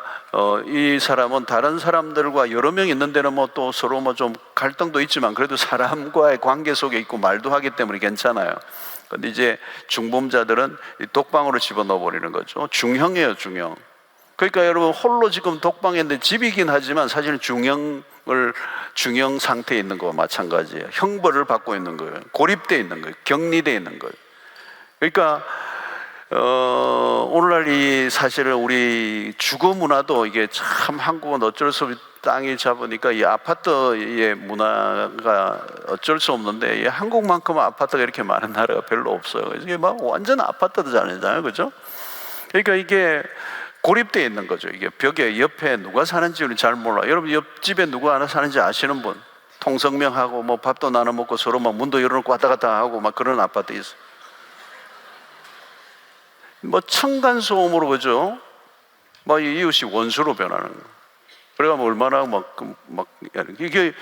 이 사람은 다른 사람들과 여러 명 있는 데는 뭐 또 서로 뭐 좀 갈등도 있지만 그래도 사람과의 관계 속에 있고 말도 하기 때문에 괜찮아요. 근데 이제 중범자들은 독방으로 집어넣어 버리는 거죠. 중형이에요, 중형. 그러니까 여러분, 홀로 지금 독방에 있는데 집이긴 하지만 사실은 중형 상태에 있는 거와 마찬가지예요. 형벌을 받고 있는 거예요. 고립되어 있는 거예요. 격리되어 있는 거예요. 그러니까 오늘날 이 사실은 우리 주거 문화도 이게 참, 한국은 어쩔 수 없이 땅이 잡으니까 이 아파트의 문화가 어쩔 수 없는데, 이 한국만큼 아파트가 이렇게 많은 나라가 별로 없어요. 이게 막 완전 아파트잖아요. 그죠? 그러니까 이게 고립되어 있는 거죠. 이게 벽에 옆에 누가 사는지는 잘 몰라. 여러분, 옆집에 누가 하나 사는지 아시는 분? 통성명하고 뭐 밥도 나눠 먹고 서로 막 문도 열어놓고 왔다 갔다 하고 막 그런 아파트 있어. 뭐 층간소음으로, 그죠? 막 이웃이 원수로 변하는 거. 그래가 뭐 얼마나 막 이게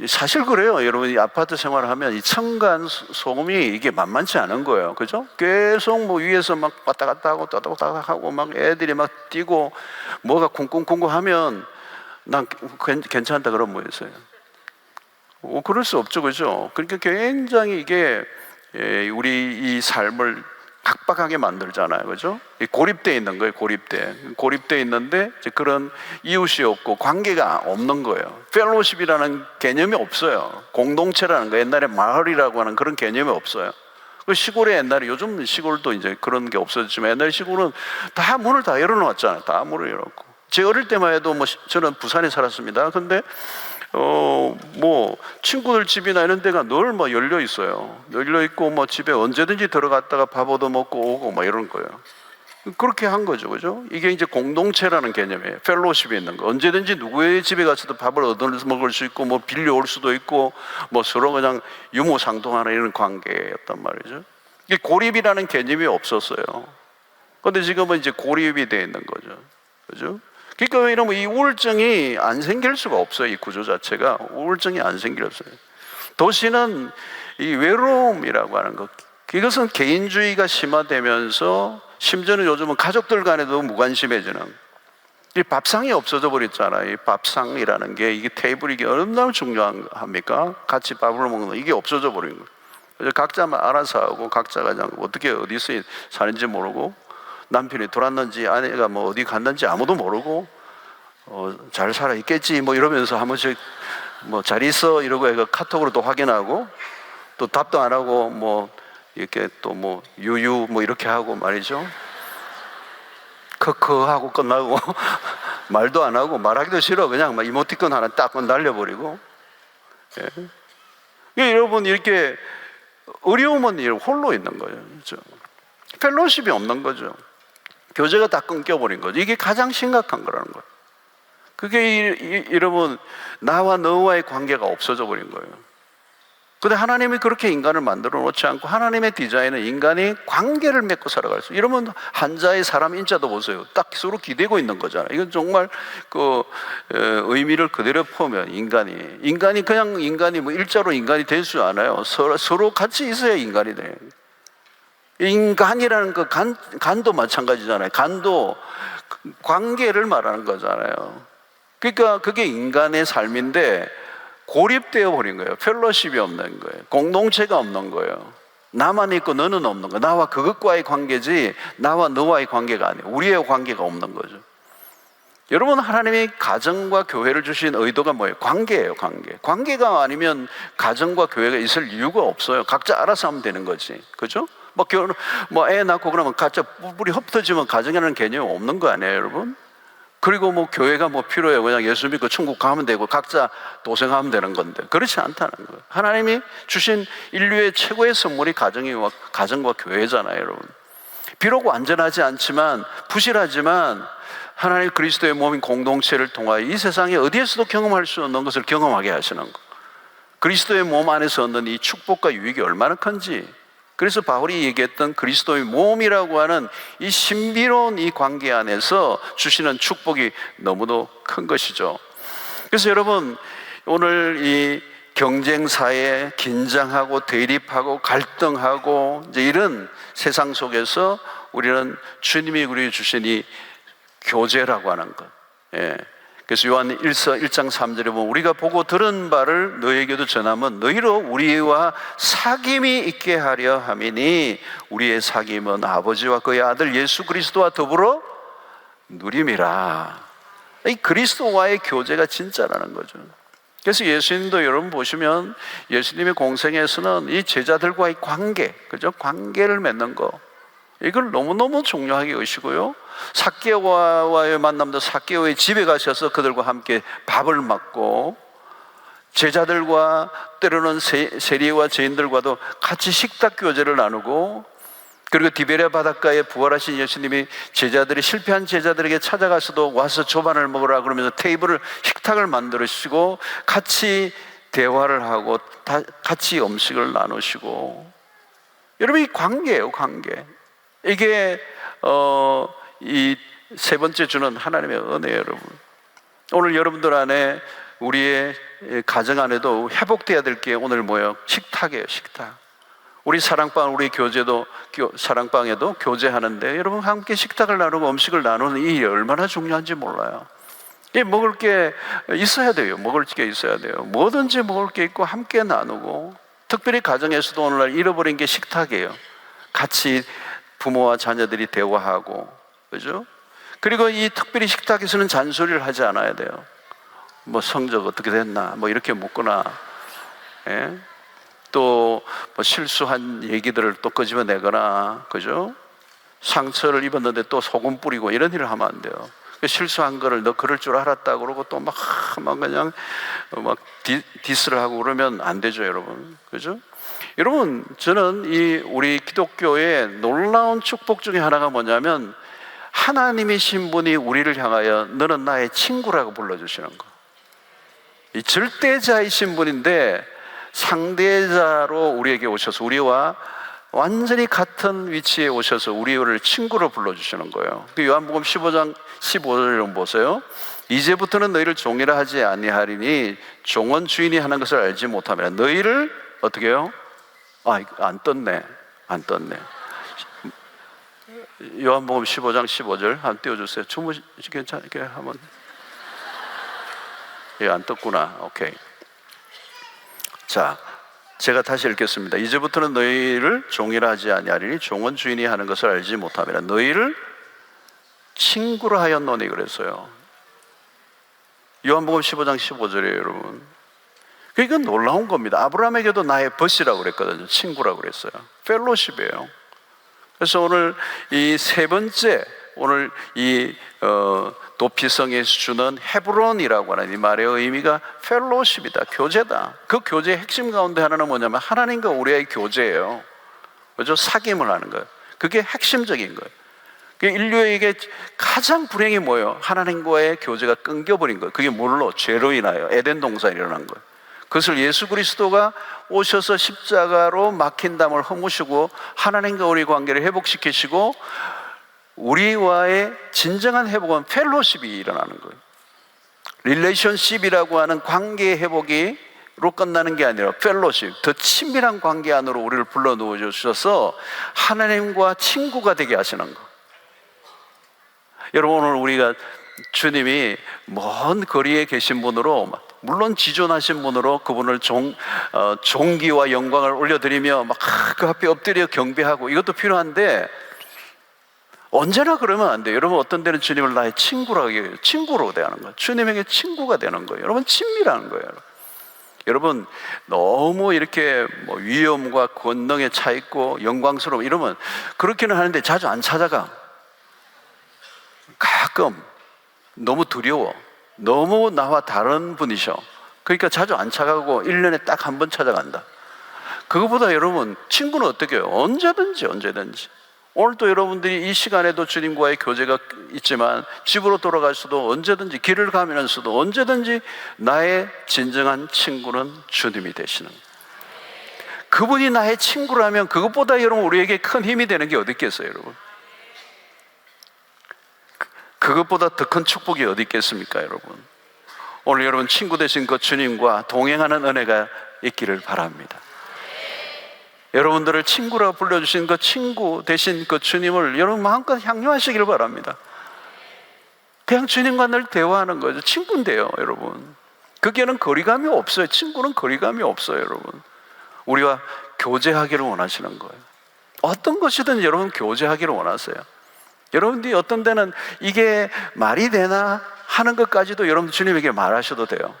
사실 그래요. 여러분, 이 아파트 생활을 하면 이 층간 소음이 이게 만만치 않은 거예요. 그죠? 계속 뭐 위에서 막 왔다 갔다 하고 왔다 갔다 하고 막 애들이 막 뛰고 뭐가 쿵쿵쿵쿵 하면 난 괜찮다 그런 뭐였어요. 그럴 수 없죠. 그죠? 그러니까 굉장히 이게 우리 이 삶을 각박하게 만들잖아요. 그죠? 고립되어 있는 거예요. 고립되어 있는데 이제 그런 이웃이 없고 관계가 없는 거예요. 펠로십이라는 개념이 없어요. 공동체라는 거, 옛날에 마을이라고 하는 그런 개념이 없어요. 그 시골에 옛날에, 요즘 시골도 이제 그런 게 없어졌지만 옛날 시골은 다 문을 다 열어놓았잖아요. 다 문을 열어놓고. 제 어릴 때만 해도 뭐 저는 부산에 살았습니다. 근데 뭐 친구들 집이나 이런 데가 늘 뭐 열려 있어요. 열려 있고 뭐 집에 언제든지 들어갔다가 밥 얻어 먹고 오고 뭐 이런 거예요. 그렇게 한 거죠, 그죠? 이게 이제 공동체라는 개념이에요. 펠로십이 있는 거. 언제든지 누구의 집에 가서도 밥을 얻어 먹을 수 있고 뭐 빌려올 수도 있고 뭐 서로 그냥 유무상통하는 이런 관계였단 말이죠. 이게 고립이라는 개념이 없었어요. 그런데 지금은 이제 고립이 되어 있는 거죠, 그죠? 그러니까 이러면 이 우울증이 안 생길 수가 없어요. 이 구조 자체가 우울증이 안 생길 수가 없어요. 도시는 이 외로움이라고 하는 것, 이것은 개인주의가 심화되면서 심지어는 요즘은 가족들 간에도 무관심해지는, 이 밥상이 없어져 버렸잖아요. 이 밥상이라는 게, 이게 테이블이 이게 얼마나 중요합니까? 같이 밥을 먹는 거, 이게 없어져 버린 거예요. 그래서 각자만 알아서 하고 각자가 그냥 어떻게 어디서 사는지 모르고, 남편이 돌았는지 아내가 뭐 어디 갔는지 아무도 모르고 잘 살아 있겠지 뭐 이러면서 한 번씩 뭐 잘 있어 이러고 애가 카톡으로 또 확인하고 또 답도 안 하고 뭐 이렇게 또 뭐 유유 뭐 이렇게 하고 말이죠. 크크 하고 끝나고 말도 안 하고 말하기도 싫어. 그냥 막 이모티콘 하나 딱 날려버리고. 예. 여러분 이렇게 어려움은 홀로 있는 거예요. 그렇죠? 펠로십이 없는 거죠. 교제가 다 끊겨버린 거죠. 이게 가장 심각한 거라는 거예요. 그게 여러분 나와 너와의 관계가 없어져 버린 거예요. 근데 하나님이 그렇게 인간을 만들어 놓지 않고 하나님의 디자인은 인간이 관계를 맺고 살아갈 수. 이러면 한자의 사람 인자도 보세요. 딱 서로 기대고 있는 거잖아요. 이건 정말 그 의미를 그대로 보면 인간이 그냥 인간이 뭐 일자로 인간이 될 수 않아요. 서로 같이 있어야 인간이 돼. 인간이라는 그 간도 마찬가지잖아요. 간도 관계를 말하는 거잖아요. 그러니까 그게 인간의 삶인데 고립되어 버린 거예요. 펠로십이 없는 거예요. 공동체가 없는 거예요. 나만 있고 너는 없는 거예요. 나와 그것과의 관계지 나와 너와의 관계가 아니에요. 우리의 관계가 없는 거죠. 여러분 하나님이 가정과 교회를 주신 의도가 뭐예요? 관계예요. 관계가 아니면 가정과 교회가 있을 이유가 없어요. 각자 알아서 하면 되는 거지. 그죠? 애 낳고 그러면 각자 뿌리 흩어지면 가정이라는 개념이 없는 거 아니에요, 여러분? 그리고 뭐 교회가 뭐 필요해요. 그냥 예수 믿고 천국 가면 되고 각자 도생하면 되는 건데 그렇지 않다는 거예요. 하나님이 주신 인류의 최고의 선물이 가정과 교회잖아요, 여러분. 비록 완전하지 않지만 부실하지만 하나님 그리스도의 몸인 공동체를 통하여 이 세상에 어디에서도 경험할 수 없는 것을 경험하게 하시는 거. 그리스도의 몸 안에서 얻는 이 축복과 유익이 얼마나 큰지. 그래서 바울이 얘기했던 그리스도의 몸이라고 하는 이 신비로운 이 관계 안에서 주시는 축복이 너무도 큰 것이죠. 그래서 여러분 오늘 이 경쟁사에 긴장하고 대립하고 갈등하고 이제 이런 세상 속에서 우리는 주님이 우리에게 주신 이 교제라고 하는 것. 그래서 요한 1장 3절에 보면 우리가 보고 들은 바를 너에게도 전하면 너희로 우리와 사귐이 있게 하려 함이니 우리의 사귐은 아버지와 그의 아들 예수 그리스도와 더불어 누림이라. 이 그리스도와의 교제가 진짜라는 거죠. 그래서 예수님도 여러분 보시면 예수님의 공생에서는 이 제자들과의 관계, 그죠? 관계를 맺는 거 이걸 너무너무 중요하게 여기시고요. 삭개오와의 만남도 삭개오의 집에 가셔서 그들과 함께 밥을 먹고 제자들과 때로는 세리와 죄인들과도 같이 식탁 교제를 나누고 그리고 디베랴 바닷가에 부활하신 예수님이 실패한 제자들에게 찾아가서도 와서 조반을 먹으라 그러면서 식탁을 만들으시고 같이 대화를 하고 같이 음식을 나누시고 여러분 이 관계예요, 관계. 이게 이 세 번째 주는 하나님의 은혜예요, 여러분. 오늘 여러분들 안에 우리의 가정 안에도 회복돼야 될 게 오늘 뭐예요? 식탁이에요, 식탁. 우리 사랑방, 우리 사랑방에도 교제하는데 여러분 함께 식탁을 나누고 음식을 나누는 이 일이 얼마나 중요한지 몰라요. 먹을 게 있어야 돼요. 먹을 게 있어야 돼요. 뭐든지 먹을 게 있고 함께 나누고 특별히 가정에서도 오늘날 잃어버린 게 식탁이에요. 같이 부모와 자녀들이 대화하고, 그죠? 그리고 이 특별히 식탁에서는 잔소리를 하지 않아야 돼요. 뭐 성적 어떻게 됐나, 뭐 이렇게 묻거나, 또 뭐 실수한 얘기들을 또 끄집어내거나, 그죠? 상처를 입었는데 또 소금 뿌리고 이런 일을 하면 안 돼요. 실수한 거를 너 그럴 줄 알았다 그러고 또 막 그냥 막 디스를 하고 그러면 안 되죠, 여러분. 그죠? 여러분, 저는 이 우리 기독교의 놀라운 축복 중에 하나가 뭐냐면 하나님의 신분이 우리를 향하여 너는 나의 친구라고 불러주시는 거. 이 절대자의 신분인데 상대자로 우리에게 오셔서 우리와 완전히 같은 위치에 오셔서 우리를 친구로 불러주시는 거예요. 요한복음 15장 15절을 보세요. 이제부터는 너희를 종이라 하지 아니하리니 종은 주인이 하는 것을 알지 못함이라. 너희를 어떻게 해요? 안 떴네. 요한복음 15장 15절 한번 띄워주세요. 괜찮게 하면 안 떴구나. 오케이. 자, 제가 다시 읽겠습니다. 이제부터는 너희를 종이라 하지 아니하리니 종은 주인이 하는 것을 알지 못함이라. 너희를 친구로 하였노니 그랬어요. 요한복음 15장 15절이에요, 여러분. 이건 놀라운 겁니다. 아브라함에게도 나의 벗이라고 그랬거든요. 친구라고 그랬어요. 펠로십이에요. 그래서 오늘 이 세 번째, 오늘 이 도피성에서 주는 헤브론이라고 하는 이 말의 의미가 펠로십이다, 교제다. 그 교제의 핵심 가운데 하나는 뭐냐면 하나님과 우리의 교제예요. 그죠? 사귐을 하는 거예요. 그게 핵심적인 거예요. 인류에게 가장 불행이 뭐예요? 하나님과의 교제가 끊겨버린 거예요. 그게 뭘로? 죄로 인하여 에덴 동산이 일어난 거예요. 그것을 예수 그리스도가 오셔서 십자가로 막힌 담을 허무시고 하나님과 우리 관계를 회복시키시고 우리와의 진정한 회복은 펠로십이 일어나는 거예요. 릴레이션십이라고 하는 관계의 회복이로 끝나는 게 아니라 펠로십, 더 친밀한 관계 안으로 우리를 불러 넣어 주셔서 하나님과 친구가 되게 하시는 거. 여러분, 오늘 우리가 주님이 먼 거리에 계신 분으로, 물론 지존하신 분으로 그분을 존귀와 영광을 올려드리며 막 그 앞에 엎드려 경배하고 이것도 필요한데 언제나 그러면 안 돼요. 여러분, 어떤 때는 주님을 나의 친구로 대하는 거예요. 주님에게 친구가 되는 거예요. 여러분, 친밀한 거예요. 여러분, 너무 이렇게 위엄과 권능에 차 있고 영광스러움 이러면 그렇게는 하는데 자주 안 찾아가. 가끔 너무 두려워, 너무 나와 다른 분이셔. 그러니까 자주 안 찾아가고 1년에 딱 한 번 찾아간다. 그거보다 여러분, 친구는 어떻게 해요? 언제든지. 오늘도 여러분들이 이 시간에도 주님과의 교제가 있지만 집으로 돌아갈 수도 언제든지, 길을 가면서도 언제든지 나의 진정한 친구는 주님이 되시는 거예요. 그분이 나의 친구라면 그것보다 여러분 우리에게 큰 힘이 되는 게 어디 있겠어요, 여러분? 그것보다 더 큰 축복이 어디 있겠습니까, 여러분? 오늘 여러분 친구 되신 그 주님과 동행하는 은혜가 있기를 바랍니다. 여러분들을 친구라 불러주신 그 친구 되신 그 주님을 여러분 마음껏 향유하시기를 바랍니다. 그냥 주님과 늘 대화하는 거죠. 친구인데요, 여러분. 그게는 거리감이 없어요. 친구는 거리감이 없어요, 여러분. 우리와 교제하기를 원하시는 거예요. 어떤 것이든 여러분 교제하기를 원하세요. 여러분들이 어떤 데는 이게 말이 되나 하는 것까지도 여러분 주님에게 말하셔도 돼요.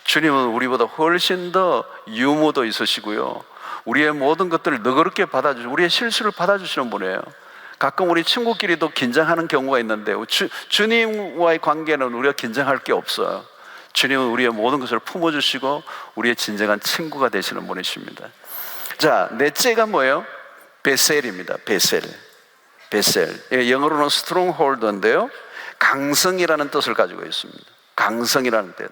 주님은 우리보다 훨씬 더 유머도 있으시고요, 우리의 모든 것들을 너그럽게 받아주시고 우리의 실수를 받아주시는 분이에요. 가끔 우리 친구끼리도 긴장하는 경우가 있는데 주님과의 관계는 우리가 긴장할 게 없어요. 주님은 우리의 모든 것을 품어주시고 우리의 진정한 친구가 되시는 분이십니다. 자, 넷째가 뭐예요? 베셀입니다. 베셀. 영어로는 스트롱홀드인데요, 강성이라는 뜻을 가지고 있습니다. 강성이라는 뜻.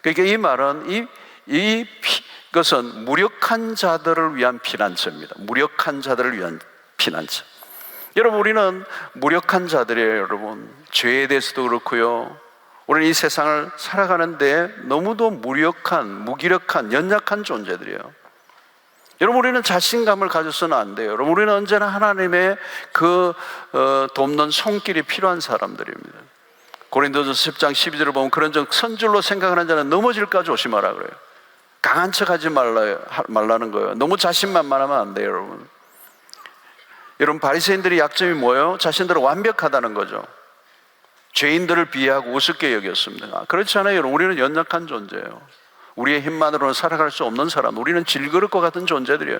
그러니까 이 말은 이것은 무력한 자들을 위한 피난처입니다. 무력한 자들을 위한 피난처. 여러분, 우리는 무력한 자들이에요. 여러분, 죄에 대해서도 그렇고요, 우리는 이 세상을 살아가는데 너무도 무기력한, 연약한 존재들이에요. 여러분, 우리는 자신감을 가져서는 안 돼요. 여러분, 우리는 언제나 하나님의 돕는 손길이 필요한 사람들입니다. 고린도전서 10장 12절을 보면 그런 선줄로 생각하는 자는 넘어질까 조심하라 그래요. 강한 척하지 말라는 거예요. 너무 자신만만하면 안 돼요, 여러분. 여러분, 바리새인들의 약점이 뭐예요? 자신들은 완벽하다는 거죠. 죄인들을 비하하고 우습게 여겼습니다. 그렇지 않아요, 여러분. 우리는 연약한 존재예요. 우리의 힘만으로는 살아갈 수 없는 사람, 우리는 질그릇과 같은 존재들이에요.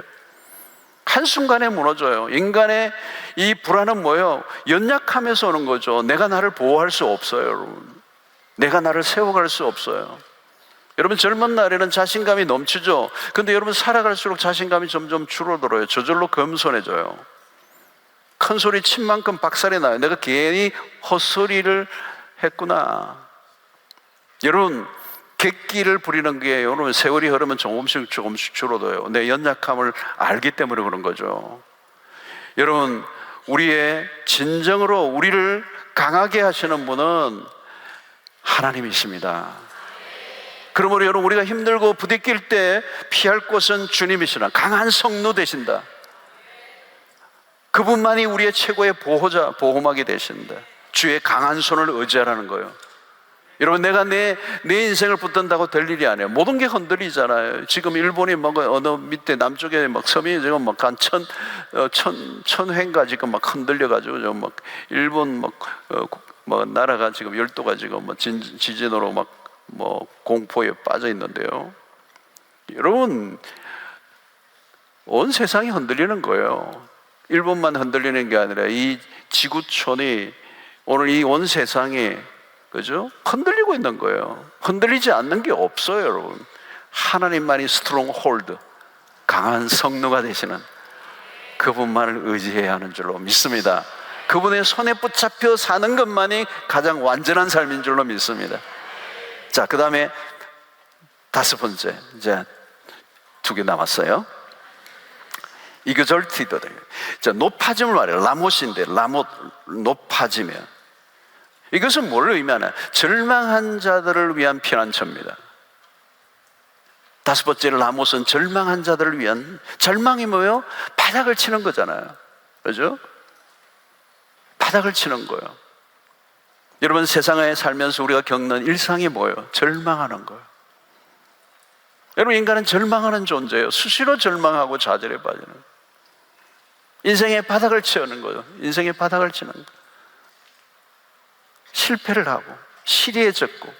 한순간에 무너져요. 인간의 이 불안은 뭐예요? 연약함에서 오는 거죠. 내가 나를 보호할 수 없어요, 여러분. 내가 나를 세워갈 수 없어요. 여러분, 젊은 날에는 자신감이 넘치죠. 근데 여러분, 살아갈수록 자신감이 점점 줄어들어요. 저절로 겸손해져요. 큰 소리 친 만큼 박살이 나요. 내가 괜히 헛소리를 했구나. 여러분, 객기를 부리는 게 여러분 세월이 흐르면 조금씩 줄어들어요. 내 연약함을 알기 때문에 그런 거죠. 여러분, 우리의 진정으로 우리를 강하게 하시는 분은 하나님이십니다. 그러므로 여러분, 우리가 힘들고 부딪힐 때 피할 곳은 주님이시라. 강한 성루 되신다. 그분만이 우리의 최고의 보호자, 보호막이 되신다. 주의 강한 손을 의지하라는 거예요. 여러분, 내가 내 인생을 붙든다고 될 일이 아니에요. 모든 게 흔들리잖아요. 지금 일본이 어느 밑에 남쪽에 섬이 지금 한 천회인가 지금 흔들려가지고 일본 나라가 지금 열도가 지금 지진으로 공포에 빠져 있는데요. 여러분, 온 세상이 흔들리는 거예요. 일본만 흔들리는 게 아니라 이 지구촌이, 오늘 이 온 세상이, 그죠? 흔들리고 있는 거예요. 흔들리지 않는 게 없어요, 여러분. 하나님만이 스트롱 홀드, 강한 성루가 되시는 그분만을 의지해야 하는 줄로 믿습니다. 그분의 손에 붙잡혀 사는 것만이 가장 완전한 삶인 줄로 믿습니다. 자, 그 다음에 5번째, 이제 2개 남았어요. 이그절티드. 자, 높아짐을 말해요. 라못인데, 라못, 높아지면. 이것은 뭘 의미하나? 절망한 자들을 위한 피난처입니다. 5번째 라못은 절망한 자들을 위한, 절망이 뭐예요? 바닥을 치는 거잖아요. 그렇죠? 바닥을 치는 거예요. 여러분, 세상에 살면서 우리가 겪는 일상이 뭐예요? 절망하는 거예요. 여러분, 인간은 절망하는 존재예요. 수시로 절망하고 좌절에 빠지는 거예요. 인생의 바닥을 치는 거예요. 인생의 바닥을 치는 거예요. 실패를 하고 시리해졌고.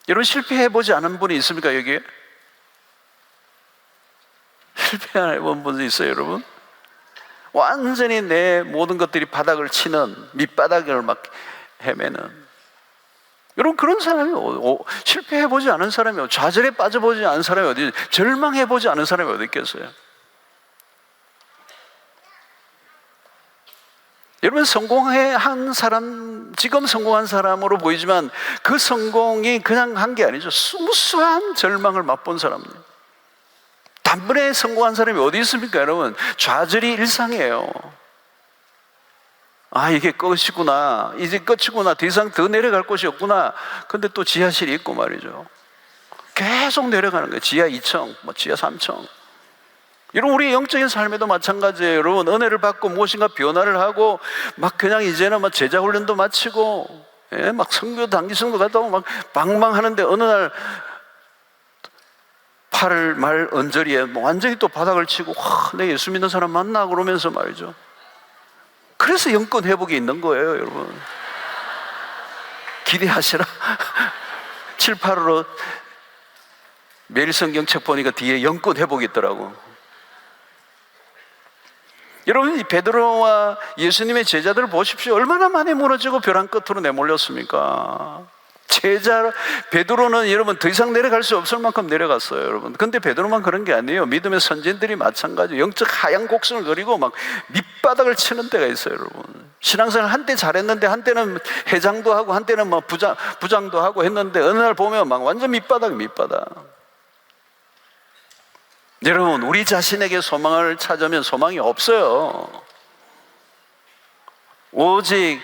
여러분, 실패해보지 않은 분이 있습니까, 여기에? 실패해본 분이 있어요, 여러분? 완전히 내 모든 것들이 바닥을 치는, 밑바닥을 막 헤매는. 여러분, 그런 사람이 실패해보지 않은 사람이, 좌절에 빠져보지 않은 사람이 어디, 절망해보지 않은 사람이 어디 있겠어요? 여러분, 성공한 사람, 지금 성공한 사람으로 보이지만 그 성공이 그냥 한 게 아니죠. 무수한 절망을 맛본 사람들. 단번에 성공한 사람이 어디 있습니까, 여러분? 좌절이 일상이에요. 아, 이게 끝이구나, 이제 끝이구나, 더 이상 더 내려갈 곳이 없구나. 근데 또 지하실이 있고 말이죠. 계속 내려가는 거예요. 지하 2층, 지하 3층. 여러분, 우리 영적인 삶에도 마찬가지예요. 여러분, 은혜를 받고 무엇인가 변화를 하고 막 그냥 이제는 막 제자 훈련도 마치고, 예, 막 성교 단기성도 갔다 오고 막 방방하는데 어느 날 8월 말 언저리에 완전히 또 바닥을 치고, 와, 내 예수 믿는 사람 만나 그러면서 말이죠. 그래서 영권 회복이 있는 거예요, 여러분. 기대하시라. 7, 8월로 매일 성경책 보니까 뒤에 영권 회복이 있더라고. 여러분, 이 베드로와 예수님의 제자들을 보십시오. 얼마나 많이 무너지고 벼랑 끝으로 내몰렸습니까? 베드로는 여러분 더 이상 내려갈 수 없을 만큼 내려갔어요, 여러분. 근데 베드로만 그런 게 아니에요. 믿음의 선진들이 마찬가지예요. 영적 하얀 곡선을 그리고 막 밑바닥을 치는 때가 있어요, 여러분. 신앙생활 한때 잘했는데 한때는 회장도 하고 한때는 막 부장도 하고 했는데 어느 날 보면 막 완전 밑바닥. 여러분, 우리 자신에게 소망을 찾으면 소망이 없어요. 오직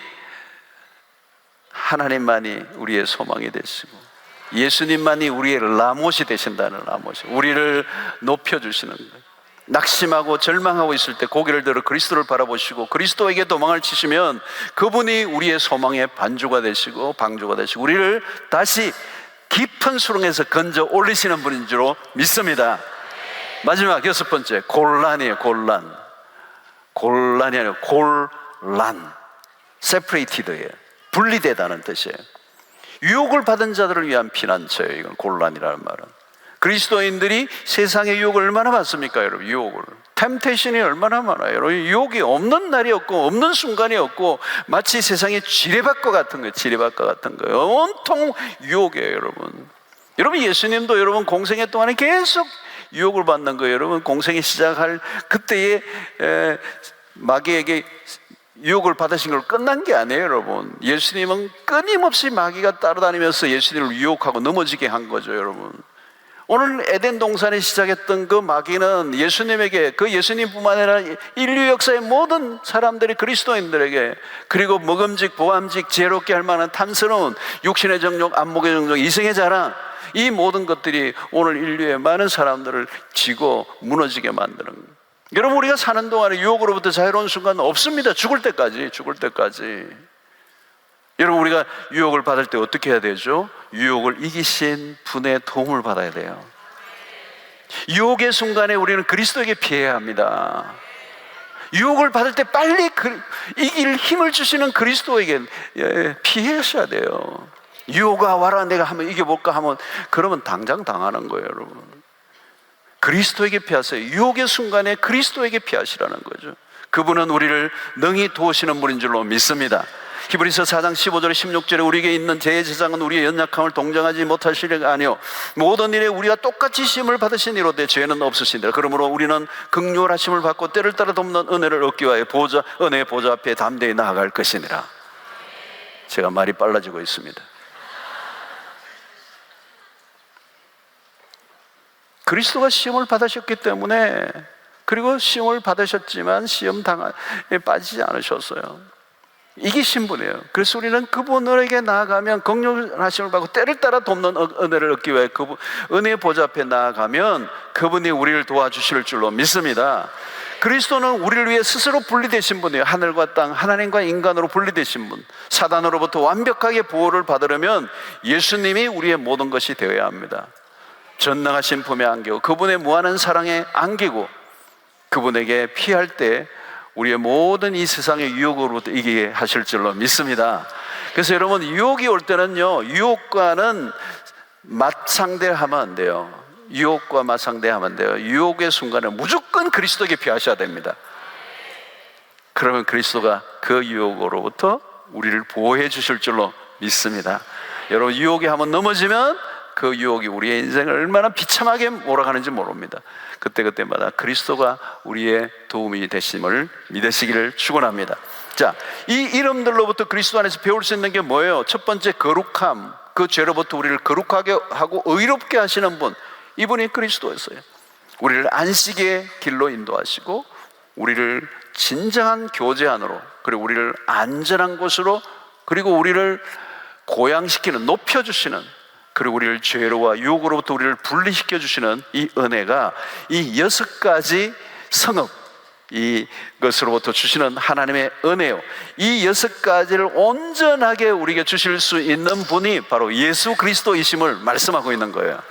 하나님만이 우리의 소망이 되시고 예수님만이 우리의 라못이 되신다는, 라못이 우리를 높여주시는 거예요. 낙심하고 절망하고 있을 때 고개를 들어 그리스도를 바라보시고 그리스도에게 도망을 치시면 그분이 우리의 소망의 반주가 되시고 방주가 되시고 우리를 다시 깊은 수렁에서 건져 올리시는 분인 줄 믿습니다. 마지막 6번째, 곤란이에요. 곤란이 아니라 곤란, 세퍼레이티드예요. 분리되다는 뜻이에요. 유혹을 받은 자들을 위한 피난처예요. 이건 곤란이라는 말은. 그리스도인들이 세상의 유혹을 얼마나 받습니까, 여러분? 유혹을, 템테이션이 얼마나 많아요, 여러분. 유혹이 없는 날이 없고 없는 순간이 없고 마치 세상의 지뢰밭과 같은 거예요. 지뢰밭과 같은 거예요. 온통 유혹이에요, 여러분. 여러분, 예수님도 여러분 공생애 동안에 계속 유혹을 받는 거예요. 여러분, 공생이 시작할 그때에 마귀에게 유혹을 받으신 걸 끝난 게 아니에요, 여러분. 예수님은 끊임없이 마귀가 따라다니면서 예수님을 유혹하고 넘어지게 한 거죠, 여러분. 오늘 에덴 동산에 시작했던 그 마귀는 예수님에게, 그 예수님뿐만 아니라 인류 역사의 모든 사람들이, 그리스도인들에게, 그리고 먹음직 보암직 지혜롭게 할 만한 탐스러운 육신의 정욕, 안목의 정욕, 이성의 자랑, 이 모든 것들이 오늘 인류의 많은 사람들을 지고 무너지게 만드는 거예요. 여러분, 우리가 사는 동안에 유혹으로부터 자유로운 순간은 없습니다. 죽을 때까지. 여러분, 우리가 유혹을 받을 때 어떻게 해야 되죠? 유혹을 이기신 분의 도움을 받아야 돼요. 유혹의 순간에 우리는 그리스도에게 피해야 합니다. 유혹을 받을 때 빨리 이길 힘을 주시는 그리스도에게 피하셔야 돼요. 유혹아 와라, 내가 한번 이겨볼까 하면 그러면 당장 당하는 거예요, 여러분. 그리스도에게 피하세요. 유혹의 순간에 그리스도에게 피하시라는 거죠. 그분은 우리를 능히 도우시는 분인 줄로 믿습니다. 히브리서 4장 15절에 16절에 우리에게 있는 제사장은 우리의 연약함을 동정하지 못하시리가 아니요 모든 일에 우리가 똑같이 시험을 받으시니로되 죄는 없으신다. 그러므로 우리는 긍휼하심을 받고 때를 따라 돕는 은혜를 얻기 위하여 은혜의 보좌 앞에 담대히 나아갈 것이니라. 제가 말이 빨라지고 있습니다. 그리스도가 시험을 받으셨기 때문에, 그리고 시험을 받으셨지만 시험 당에 빠지지 않으셨어요. 이기신 분이에요. 그래서 우리는 그분에게 나아가면 긍휼하심을 받고 때를 따라 돕는 은혜를 얻기 위해 그분 은혜의 보좌 앞에 나아가면 그분이 우리를 도와주실 줄로 믿습니다. 그리스도는 우리를 위해 스스로 분리되신 분이에요. 하늘과 땅, 하나님과 인간으로 분리되신 분. 사단으로부터 완벽하게 보호를 받으려면 예수님이 우리의 모든 것이 되어야 합니다. 전능하신 품에 안기고 그분의 무한한 사랑에 안기고 그분에게 피할 때 우리의 모든 이 세상의 유혹으로부터 이기게 하실 줄로 믿습니다. 그래서 여러분, 유혹이 올 때는요, 유혹과는 맞상대하면 안 돼요. 유혹과 맞상대하면 안 돼요. 유혹의 순간에 무조건 그리스도에게 피하셔야 됩니다. 그러면 그리스도가 그 유혹으로부터 우리를 보호해 주실 줄로 믿습니다. 여러분, 유혹에 한번 넘어지면 그 유혹이 우리의 인생을 얼마나 비참하게 몰아가는지 모릅니다. 그때마다 그리스도가 우리의 도움이 되심을 믿으시기를 축원합니다. 자, 이 이름들로부터 그리스도 안에서 배울 수 있는 게 뭐예요? 첫 번째, 거룩함. 그 죄로부터 우리를 거룩하게 하고 의롭게 하시는 분, 이분이 그리스도였어요. 우리를 안식의 길로 인도하시고 우리를 진정한 교제 안으로, 그리고 우리를 안전한 곳으로, 그리고 우리를 고양시키는, 높여주시는, 그리고 우리를 죄로와 유혹으로부터 우리를 분리시켜 주시는 이 은혜가, 이 6가지 성읍, 이것으로부터 주시는 하나님의 은혜요, 이 6가지를 온전하게 우리에게 주실 수 있는 분이 바로 예수 그리스도이심을 말씀하고 있는 거예요.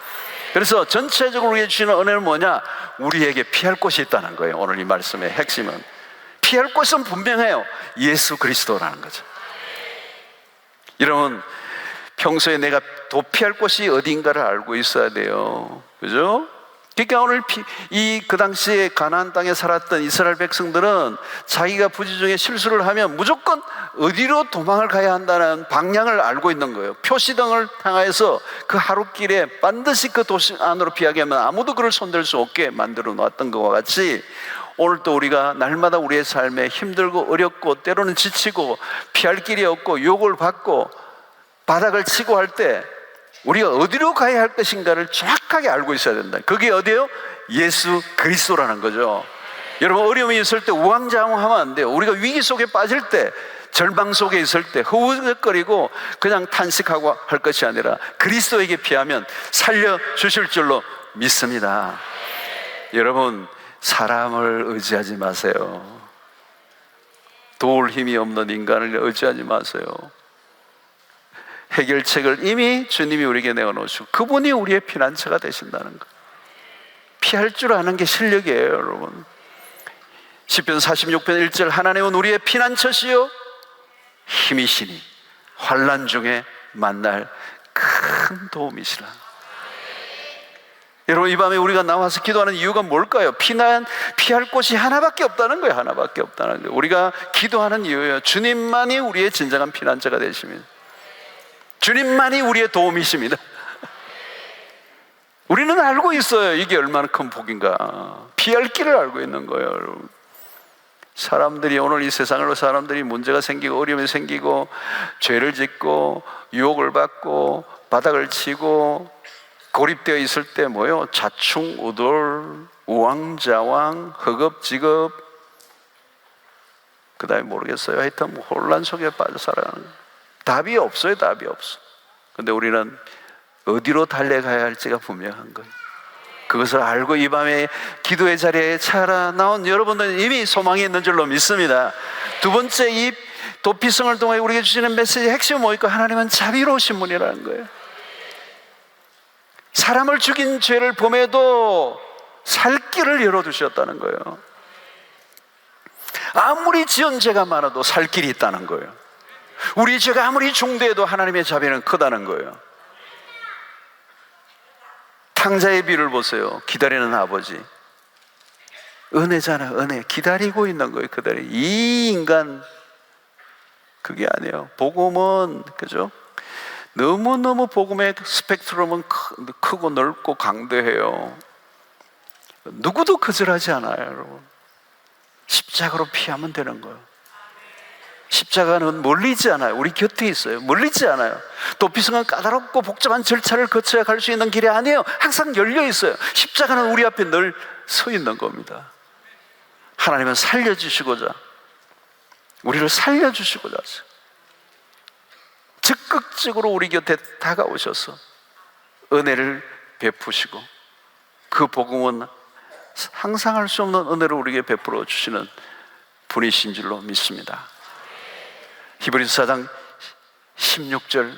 그래서 전체적으로 우리에게 주시는 은혜는 뭐냐? 우리에게 피할 곳이 있다는 거예요. 오늘 이 말씀의 핵심은, 피할 곳은 분명해요. 예수 그리스도라는 거죠. 여러분, 평소에 내가 도피할 곳이 어딘가를 알고 있어야 돼요. 그죠? 그러니까 오늘 그 당시에 가나안 땅에 살았던 이스라엘 백성들은 자기가 부지중에 실수를 하면 무조건 어디로 도망을 가야 한다는 방향을 알고 있는 거예요. 표시등을 향해서 그 하루길에 반드시 그 도시 안으로 피하게 하면 아무도 그를 손댈 수 없게 만들어 놓았던 것과 같이, 오늘도 우리가 날마다 우리의 삶에 힘들고 어렵고 때로는 지치고 피할 길이 없고 유혹을 받고 바닥을 치고 할 때 우리가 어디로 가야 할 것인가를 정확하게 알고 있어야 된다. 그게 어디예요? 예수 그리스도라는 거죠. 여러분, 어려움이 있을 때 우왕좌왕하면 안 돼요. 우리가 위기 속에 빠질 때, 절망 속에 있을 때 허우적거리고 그냥 탄식하고 할 것이 아니라 그리스도에게 피하면 살려주실 줄로 믿습니다. 여러분, 사람을 의지하지 마세요. 도울 힘이 없는 인간을 의지하지 마세요. 해결책을 이미 주님이 우리에게 내어놓으시고 그분이 우리의 피난처가 되신다는 것. 피할 줄 아는 게 실력이에요, 여러분. 시편 46편 1절, 하나님은 우리의 피난처시요 힘이시니 환난 중에 만날 큰 도움이시라. 여러분, 이 밤에 우리가 나와서 기도하는 이유가 뭘까요? 피할 곳이 하나밖에 없다는 거예요. 하나밖에 없다는 거예요. 우리가 기도하는 이유예요. 주님만이 우리의 진정한 피난처가 되십니다. 주님만이 우리의 도움이십니다. 우리는 알고 있어요. 이게 얼마나 큰 복인가. 피할 길을 알고 있는 거예요, 여러분. 사람들이 오늘 이 세상으로 사람들이 문제가 생기고 어려움이 생기고 죄를 짓고 유혹을 받고 바닥을 치고 고립되어 있을 때 뭐예요? 자충우돌, 우왕좌왕, 허겁지겁, 그 다음에 모르겠어요. 하여튼 뭐 혼란 속에 빠져 살아가는 거예요. 답이 없어요. 답이 없어. 근데 우리는 어디로 달려가야 할지가 분명한 거예요. 그것을 알고 이 밤에 기도의 자리에 차라 나온 여러분들은 이미 소망이 있는 줄로 믿습니다. 두 번째, 이 도피성을 통해 우리에게 주시는 메시지의 핵심은 뭐일까? 하나님은 자비로우신 분이라는 거예요. 사람을 죽인 죄를 범해도 살 길을 열어두셨다는 거예요. 아무리 지은 죄가 많아도 살 길이 있다는 거예요. 우리 죄가 아무리 중대해도 하나님의 자비는 크다는 거예요. 상자의 비를 보세요. 기다리는 아버지. 은혜잖아, 은혜. 기다리고 있는 거예요, 그대로. 이 인간, 그게 아니에요. 복음은, 그죠? 너무너무 복음의 스펙트럼은 크고 넓고 강대해요. 누구도 거절하지 않아요, 여러분. 십자가로 피하면 되는 거예요. 십자가는 멀리지 않아요. 우리 곁에 있어요. 멀리지 않아요. 도피성은 까다롭고 복잡한 절차를 거쳐야 갈 수 있는 길이 아니에요. 항상 열려 있어요. 십자가는 우리 앞에 늘 서 있는 겁니다. 하나님은 살려주시고자, 우리를 살려주시고자 적극적으로 우리 곁에 다가오셔서 은혜를 베푸시고, 그 복음은 상상할 수 없는 은혜를 우리에게 베풀어 주시는 분이신 줄로 믿습니다. 히브리서 4장 16절,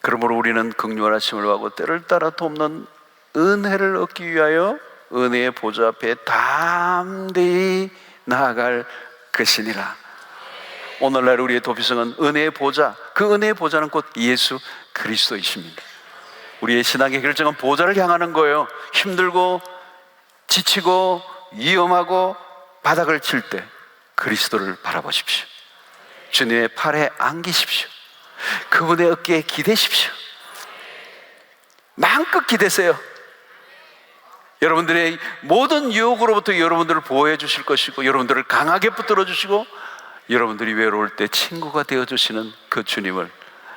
그러므로 우리는 긍휼한 하심을 받고 때를 따라 돕는 은혜를 얻기 위하여 은혜의 보좌 앞에 담대히 나아갈 것이니라. 오늘날 우리의 도피성은 은혜의 보좌, 그 은혜의 보좌는 곧 예수 그리스도이십니다. 우리의 신앙의 결정은 보좌를 향하는 거예요. 힘들고 지치고 위험하고 바닥을 칠 때 그리스도를 바라보십시오. 주님의 팔에 안기십시오. 그분의 어깨에 기대십시오. 마음껏 기대세요. 여러분들의 모든 유혹으로부터 여러분들을 보호해 주실 것이고, 여러분들을 강하게 붙들어 주시고, 여러분들이 외로울 때 친구가 되어 주시는 그 주님을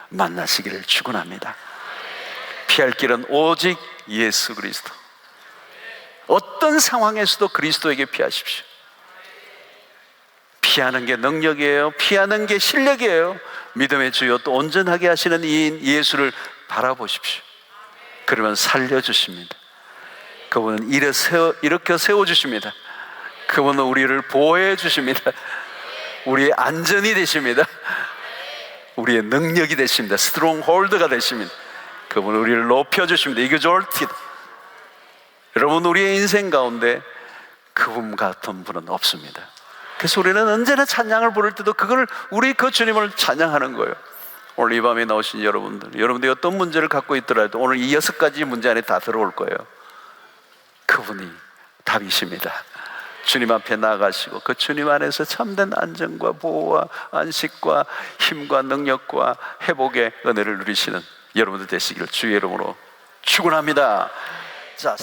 만나시기를 축원합니다. 피할 길은 오직 예수 그리스도. 어떤 상황에서도 그리스도에게 피하십시오. 피하는 게 능력이에요. 피하는 게 실력이에요. 믿음의 주요 또 온전하게 하시는 이인 예수를 바라보십시오. 그러면 살려주십니다. 그분은 일으켜 세워주십니다. 그분은 우리를 보호해 주십니다. 우리의 안전이 되십니다. 우리의 능력이 되십니다. 스트롱홀드가 되십니다. 그분은 우리를 높여주십니다. 이겨졸티드. 여러분, 우리의 인생 가운데 그분 같은 분은 없습니다. 그래서 우리는 언제나 찬양을 부를 때도 우리 그 주님을 찬양하는 거예요. 오늘 이 밤에 나오신 여러분들이 어떤 문제를 갖고 있더라도 오늘 이 6가지 문제 안에 다 들어올 거예요. 그분이 답이십니다. 주님 앞에 나아가시고 그 주님 안에서 참된 안정과 보호와 안식과 힘과 능력과 회복의 은혜를 누리시는 여러분들 되시기를 주의 이름으로 축원합니다. 자,